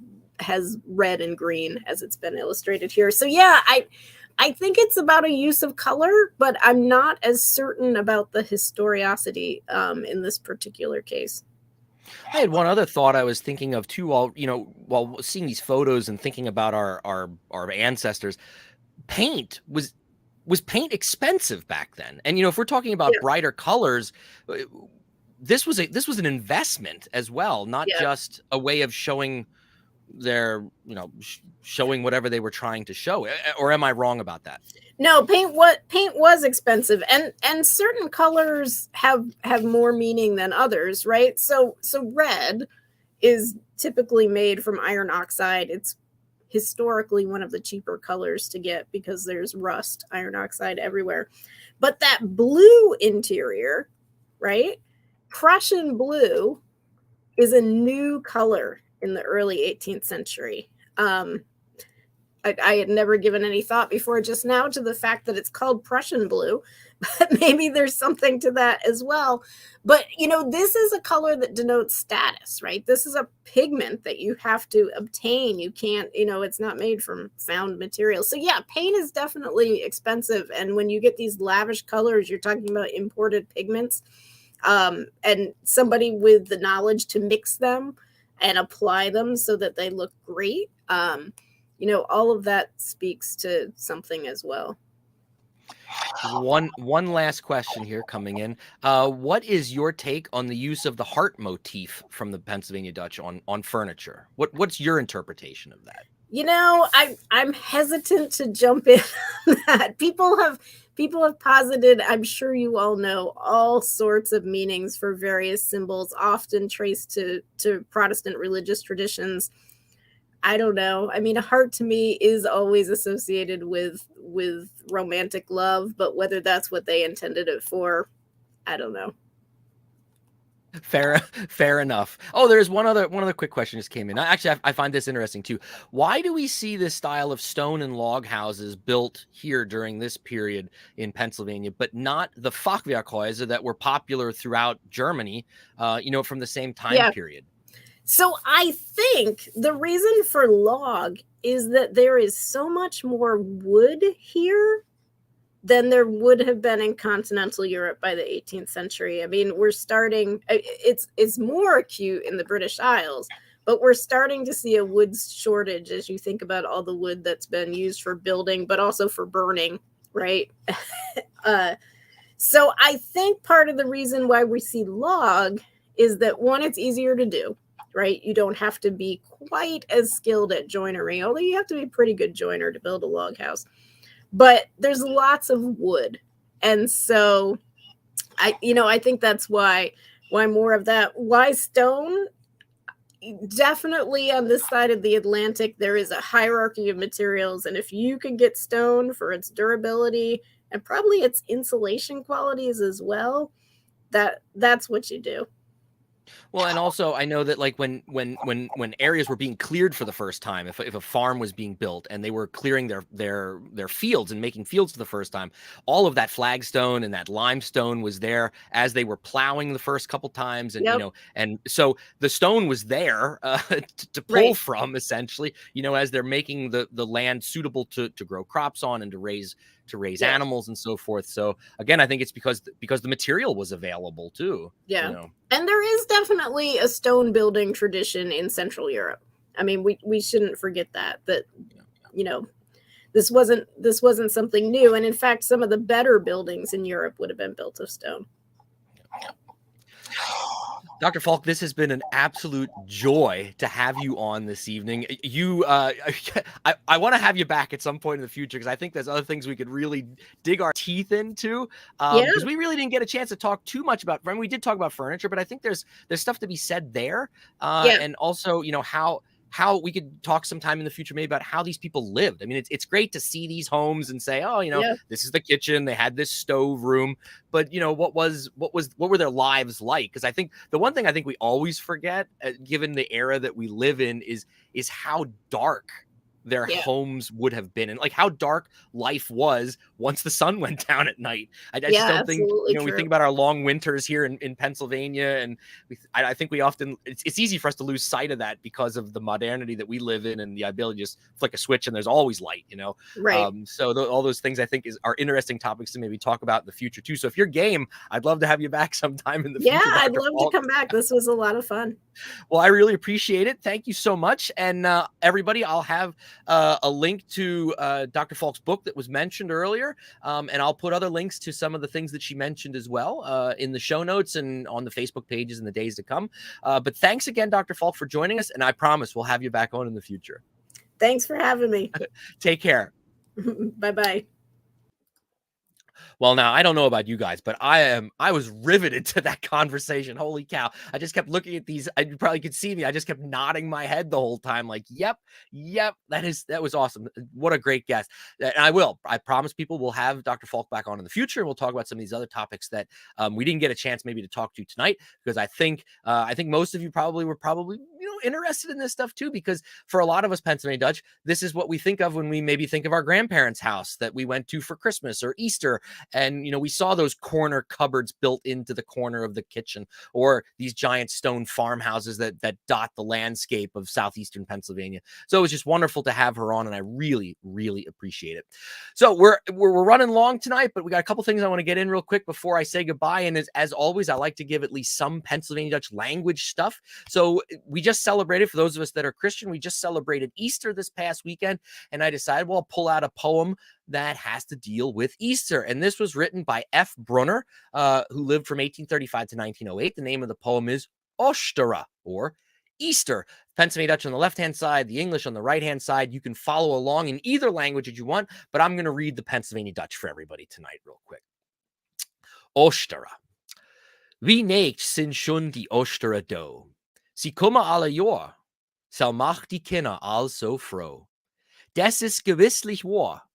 red and green as it's been illustrated here. So yeah, I think it's about a use of color, but I'm not as certain about the historicity in this particular case. I had one other thought I was thinking of too, while seeing these photos and thinking about our ancestors. Paint was paint expensive back then, and if we're talking about brighter colors, this was an investment as well, not just a way of showing their showing whatever they were trying to show. Or am I wrong about that? No, paint was expensive, and certain colors have more meaning than others, right? So red is typically made from iron oxide. It's historically one of the cheaper colors to get because there's rust, iron oxide everywhere. But that blue interior, right? Prussian blue is a new color in the early 18th century. I had never given any thought before just now to the fact that it's called Prussian blue, but maybe there's something to that as well. But, this is a color that denotes status, right? This is a pigment that you have to obtain. You can't, it's not made from found material. So yeah, paint is definitely expensive. And when you get these lavish colors, you're talking about imported pigments, and somebody with the knowledge to mix them and apply them so that they look great. All of that speaks to something as well. One last question here coming in. What is your take on the use of the heart motif from the Pennsylvania Dutch on furniture? What's your interpretation of that? I'm hesitant to jump in on that. People have posited, I'm sure you all know, all sorts of meanings for various symbols, often traced to Protestant religious traditions. I don't know. I mean, a heart to me is always associated with romantic love, but whether that's what they intended it for, I don't know. Fair enough. Oh, there's one other quick question just came in. Actually, I find this interesting too. Why do we see this style of stone and log houses built here during this period in Pennsylvania, but not the Fachwerkhäuser that were popular throughout Germany, from the same time period? So I think the reason for log is that there is so much more wood here than there would have been in continental Europe by the 18th century. I mean, we're starting, it's more acute in the British Isles, but we're starting to see a wood shortage as you think about all the wood that's been used for building, but also for burning, right? So I think part of the reason why we see log is that, one, it's easier to do, right? You don't have to be quite as skilled at joinery, although you have to be a pretty good joiner to build a log house. But there's lots of wood. And so I think that's why more of that. Why stone? Definitely on this side of the Atlantic, there is a hierarchy of materials. And if you can get stone for its durability and probably its insulation qualities as well, that's what you do. Well, and also I know that like when areas were being cleared for the first time, if a farm was being built and they were clearing their fields and making fields for the first time, all of that flagstone and that limestone was there as they were plowing the first couple times, and and so the stone was there to pull from, essentially, as they're making the land suitable to grow crops on and to raise animals and so forth. So again, I think it's because the material was available too. And there is definitely a stone building tradition in Central Europe. I mean, we shouldn't forget that this wasn't something new. And in fact, some of the better buildings in Europe would have been built of stone. Dr. Falk, this has been an absolute joy to have you on this evening. I want to have you back at some point in the future, because I think there's other things we could really dig our teeth into. Because we really didn't get a chance to talk too much about. I mean, we did talk about furniture, but I think there's stuff to be said there, and also how we could talk sometime in the future maybe about how these people lived. I mean, it's great to see these homes and say, oh, this is the kitchen. They had this stove room, but what were their lives like? Because I think the one thing I think we always forget, given the era that we live in, is how dark their homes would have been, and like how dark life was once the sun went down at night. I just don't think we think about our long winters here in Pennsylvania, and I think we often it's easy for us to lose sight of that because of the modernity that we live in and the ability to just flick a switch and there's always light, so all those things I think are interesting topics to maybe talk about in the future too. So if you're game, I'd love to have you back sometime in the future. I'd love to come back. This was a lot of fun. Well, I really appreciate it. Thank you so much. And everybody, I'll have a link to Dr. Falk's book that was mentioned earlier, and I'll put other links to some of the things that she mentioned as well in the show notes and on the Facebook pages in the days to come. But thanks again, Dr. Falk, for joining us, and I promise we'll have you back on in the future. Thanks for having me. Take care. Bye-bye. Well, now I don't know about you guys, but I was riveted to that conversation. Holy cow. I just kept looking at these. You probably could see me. I just kept nodding my head the whole time. Like, yep. That was awesome. What a great guest. And I promise people we'll have Dr. Falk back on in the future, and we'll talk about some of these other topics that we didn't get a chance maybe to talk to tonight, because I think most of you were probably interested in this stuff too, because for a lot of us Pennsylvania Dutch, this is what we think of when we maybe think of our grandparents' house that we went to for Christmas or Easter. And, we saw those corner cupboards built into the corner of the kitchen, or these giant stone farmhouses that dot the landscape of southeastern Pennsylvania. So it was just wonderful to have her on, and I really, really appreciate it. So we're running long tonight, but we got a couple things I want to get in real quick before I say goodbye. And as always, I like to give at least some Pennsylvania Dutch language stuff. So we just celebrated, for those of us that are Christian, we just celebrated Easter this past weekend, and I decided, well, I'll pull out a poem that has to deal with Easter. And this was written by F. Brunner, who lived from 1835 to 1908. The name of the poem is Oschdere, or Easter. Pennsylvania Dutch on the left-hand side, the English on the right-hand side. You can follow along in either language that you want, but I'm going to read the Pennsylvania Dutch for everybody tonight real quick. Oschdere. Wie neigt sind schon die Oschdere do? Sie kommen alle Jahr, so macht die Kinder all so froh. Das ist gewisslich wahr.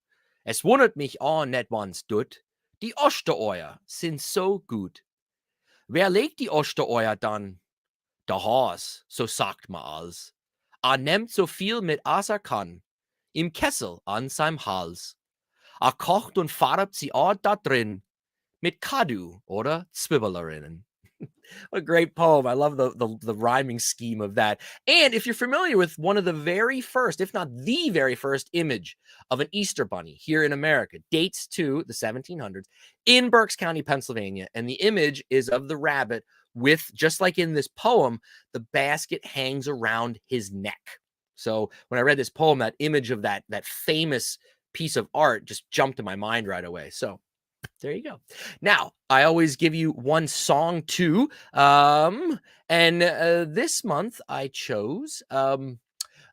Es wundert mich auch net wann's tut. Die Ostereier sind so gut. Wer legt die Ostereier dann? Der Haas, so sagt man als. Nimmt so viel mit as kann, im Kessel an seinem Hals. Kocht und farbt sie auch da drin, mit Kadu oder Zwiebelerinnen. What a great poem. I love the rhyming scheme of that. And if you're familiar with one of the very first, if not the very first image of an Easter bunny here in America, dates to the 1700s in Berks County, Pennsylvania. And the image is of the rabbit with, just like in this poem, the basket hangs around his neck. So when I read this poem, that image of that famous piece of art just jumped to my mind right away. So there you go. Now, I always give you one song too. And this month I chose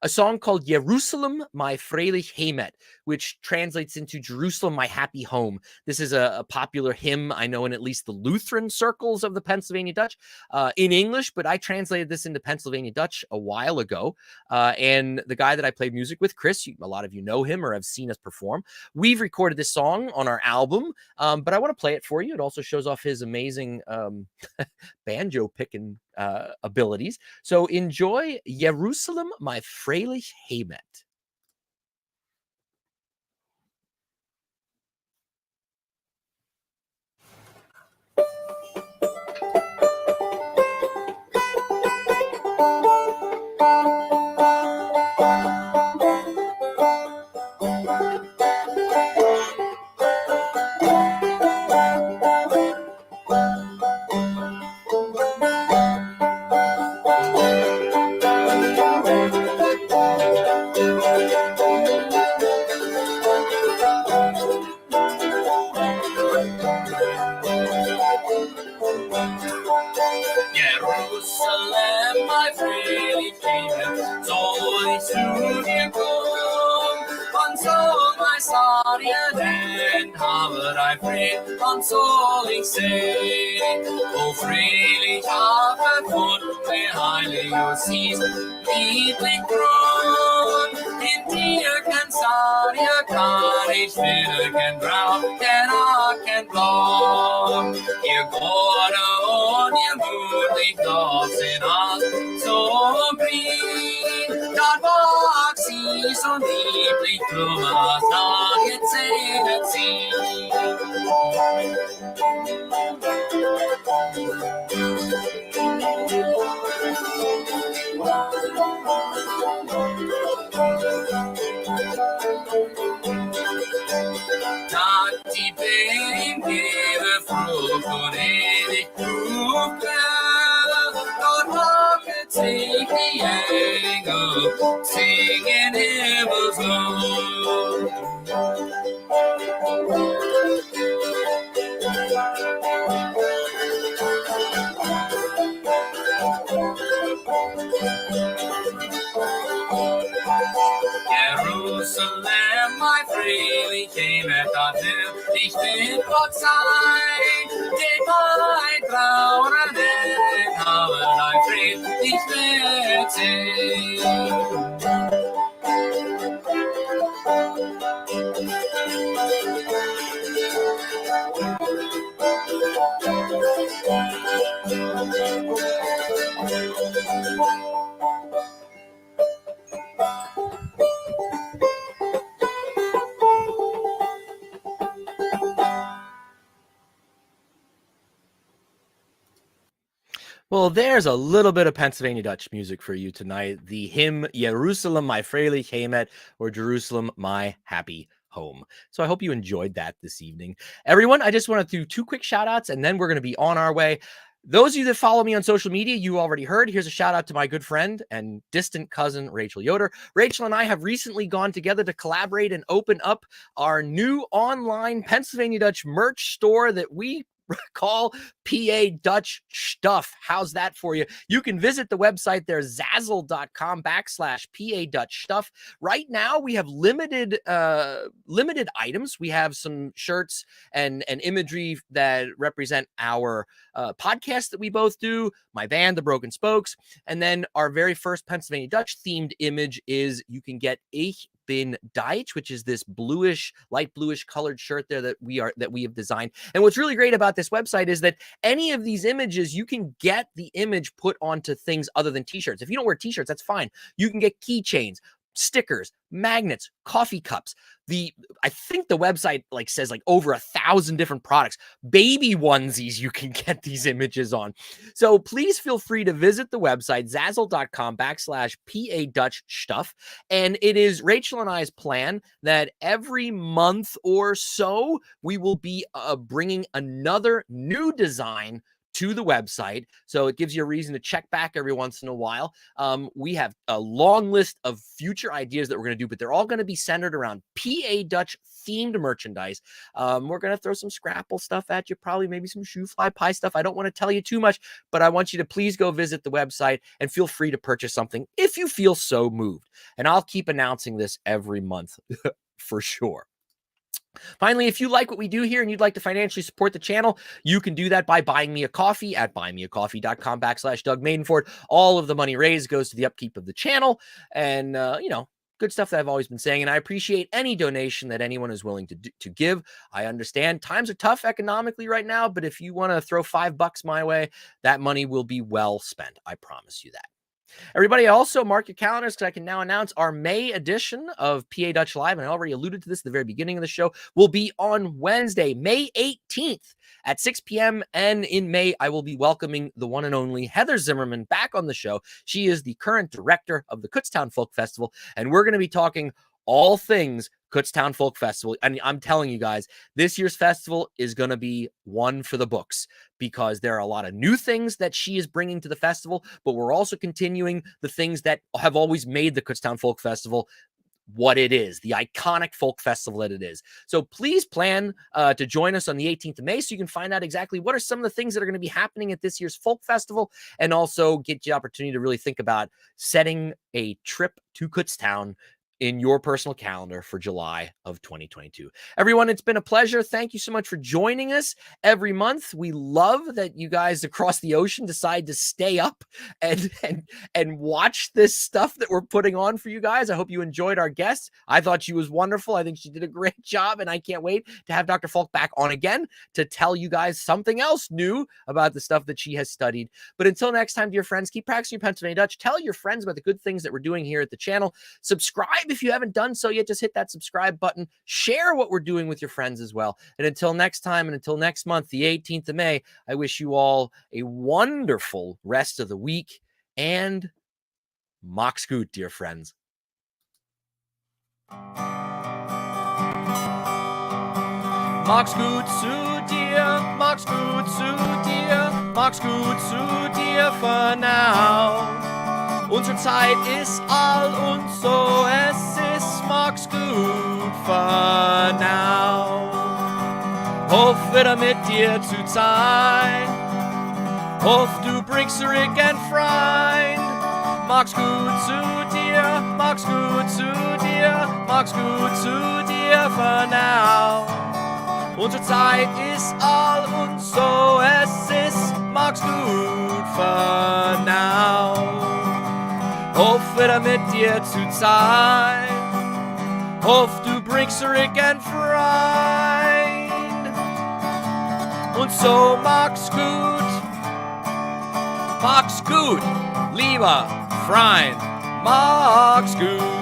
a song called Jerusalem, My Freilich Heimat, which translates into Jerusalem, My Happy Home. This is a popular hymn, I know, in at least the Lutheran circles of the Pennsylvania Dutch in English, but I translated this into Pennsylvania Dutch a while ago. And the guy that I played music with, Chris, a lot of you know him or have seen us perform. We've recorded this song on our album, but I want to play it for you. It also shows off his amazing banjo picking abilities. So enjoy Jerusalem, My Freilich Heimat. Jerusalem, my freilich Heimat, soll ich zu dir kommen, wann soll mein Stadion denn, habe dein Fried, wann soll ich sehen, o freilich habe von der Heilige siehst, lieblich Grund, in dir kein Stadion kann ich wieder kein Brauch, kein Ach, kein Blau, ihr Gott und ihr Mut, ich glaub, sind alles so bring, dort wach sie so lieblich Blumen, da gezählt sie. Dat die Bein gebe Frucht und ewig Frucht, dort wacket sich die Engel, singen Himmelslob. Jerusalem, my freilich Heimat, da will ich mit Gott sein, den mein Trauer denn, habe dein Fried, ich will sehen. Well, there's a little bit of Pennsylvania Dutch music for you tonight. The hymn Jerusalem, my freilich heimat, or Jerusalem, my happy home. So I hope you enjoyed that this evening. Everyone, I just want to do 2 quick shout outs and then we're going to be on our way. Those of you that follow me on social media, you already heard. Here's a shout out to my good friend and distant cousin, Rachel Yoder. Rachel and I have recently gone together to collaborate and open up our new online Pennsylvania Dutch merch store that we call PA Dutch Stuff. How's that for you? You can visit the website there, zazzle.com/PA Dutch Stuff. Right now, we have limited items. We have some shirts and imagery that represent our podcast that we both do, my band, The Broken Spokes, and then our very first Pennsylvania Dutch themed image is you can get Ich bin Deutsch, which is this bluish, light bluish colored shirt there that we have designed. And what's really great about this website is that any of these images, you can get the image put onto things other than t-shirts. If you don't wear t-shirts, that's fine. You can get keychains, stickers, magnets, coffee cups. I think the website says over 1,000 different products, baby onesies you can get these images on. So please feel free to visit the website, zazzle.com/PA Dutch Stuff. And it is Rachel and I's plan that every month or so, we will be bringing another new design to the website. So it gives you a reason to check back every once in a while. We have a long list of future ideas that we're going to do, but they're all going to be centered around PA Dutch themed merchandise. We're going to throw some Scrapple stuff at you, probably maybe some Shoe Fly Pie stuff. I don't want to tell you too much, but I want you to please go visit the website and feel free to purchase something if you feel so moved. And I'll keep announcing this every month for sure. Finally, if you like what we do here and you'd like to financially support the channel, you can do that by buying me a coffee at buymeacoffee.com/Doug Maidenford. All of the money raised goes to the upkeep of the channel and, good stuff that I've always been saying. And I appreciate any donation that anyone is willing to give. I understand times are tough economically right now, but if you want to throw $5 my way, that money will be well spent. I promise you that. Everybody, also mark your calendars because I can now announce our May edition of PA Dutch Live, and I already alluded to this at the very beginning of the show, will be on Wednesday, May 18th at 6 p.m. And in May, I will be welcoming the one and only Heather Zimmerman back on the show. She is the current director of the Kutztown Folk Festival, and we're going to be talking all things Kutztown Folk Festival. And I'm telling you guys, this year's festival is going to be one for the books because there are a lot of new things that she is bringing to the festival, but we're also continuing the things that have always made the Kutztown Folk Festival what it is, the iconic folk festival that it is. So please plan to join us on the 18th of May so you can find out exactly what are some of the things that are going to be happening at this year's folk festival and also get you the opportunity to really think about setting a trip to Kutztown in your personal calendar for July of 2022. Everyone, it's been a pleasure. Thank you so much for joining us every month. We love that you guys across the ocean decide to stay up and watch this stuff that we're putting on for you guys. I hope you enjoyed our guest. I thought she was wonderful. I think she did a great job, and I can't wait to have Dr. Falk back on again to tell you guys something else new about the stuff that she has studied. But until next time, dear friends, keep practicing your Pennsylvania Dutch. Tell your friends about the good things that we're doing here at the channel. Subscribe if you haven't done so yet. Just hit that subscribe button. Share what we're doing with your friends as well. And until next time and until next month, the 18th of May, I wish you all a wonderful rest of the week and Mach's gut, dear friends. Mach's gut zu dir, mach's gut zu dir, mach's gut zu dir for now. Unsere Zeit ist all und so es ist, mach's gut for now. Hoff wieder mit dir zu sein, hoff du bringst zurück ein Freund. Mach's gut zu dir, mach's gut zu dir, mach's gut zu dir for now. Unsere Zeit ist all und so es ist, mach's gut for now. Hoff wieder mit dir zu sein, hoff du bringst zurück ein Freund. Und so mach's gut, lieber Freund, mach's gut.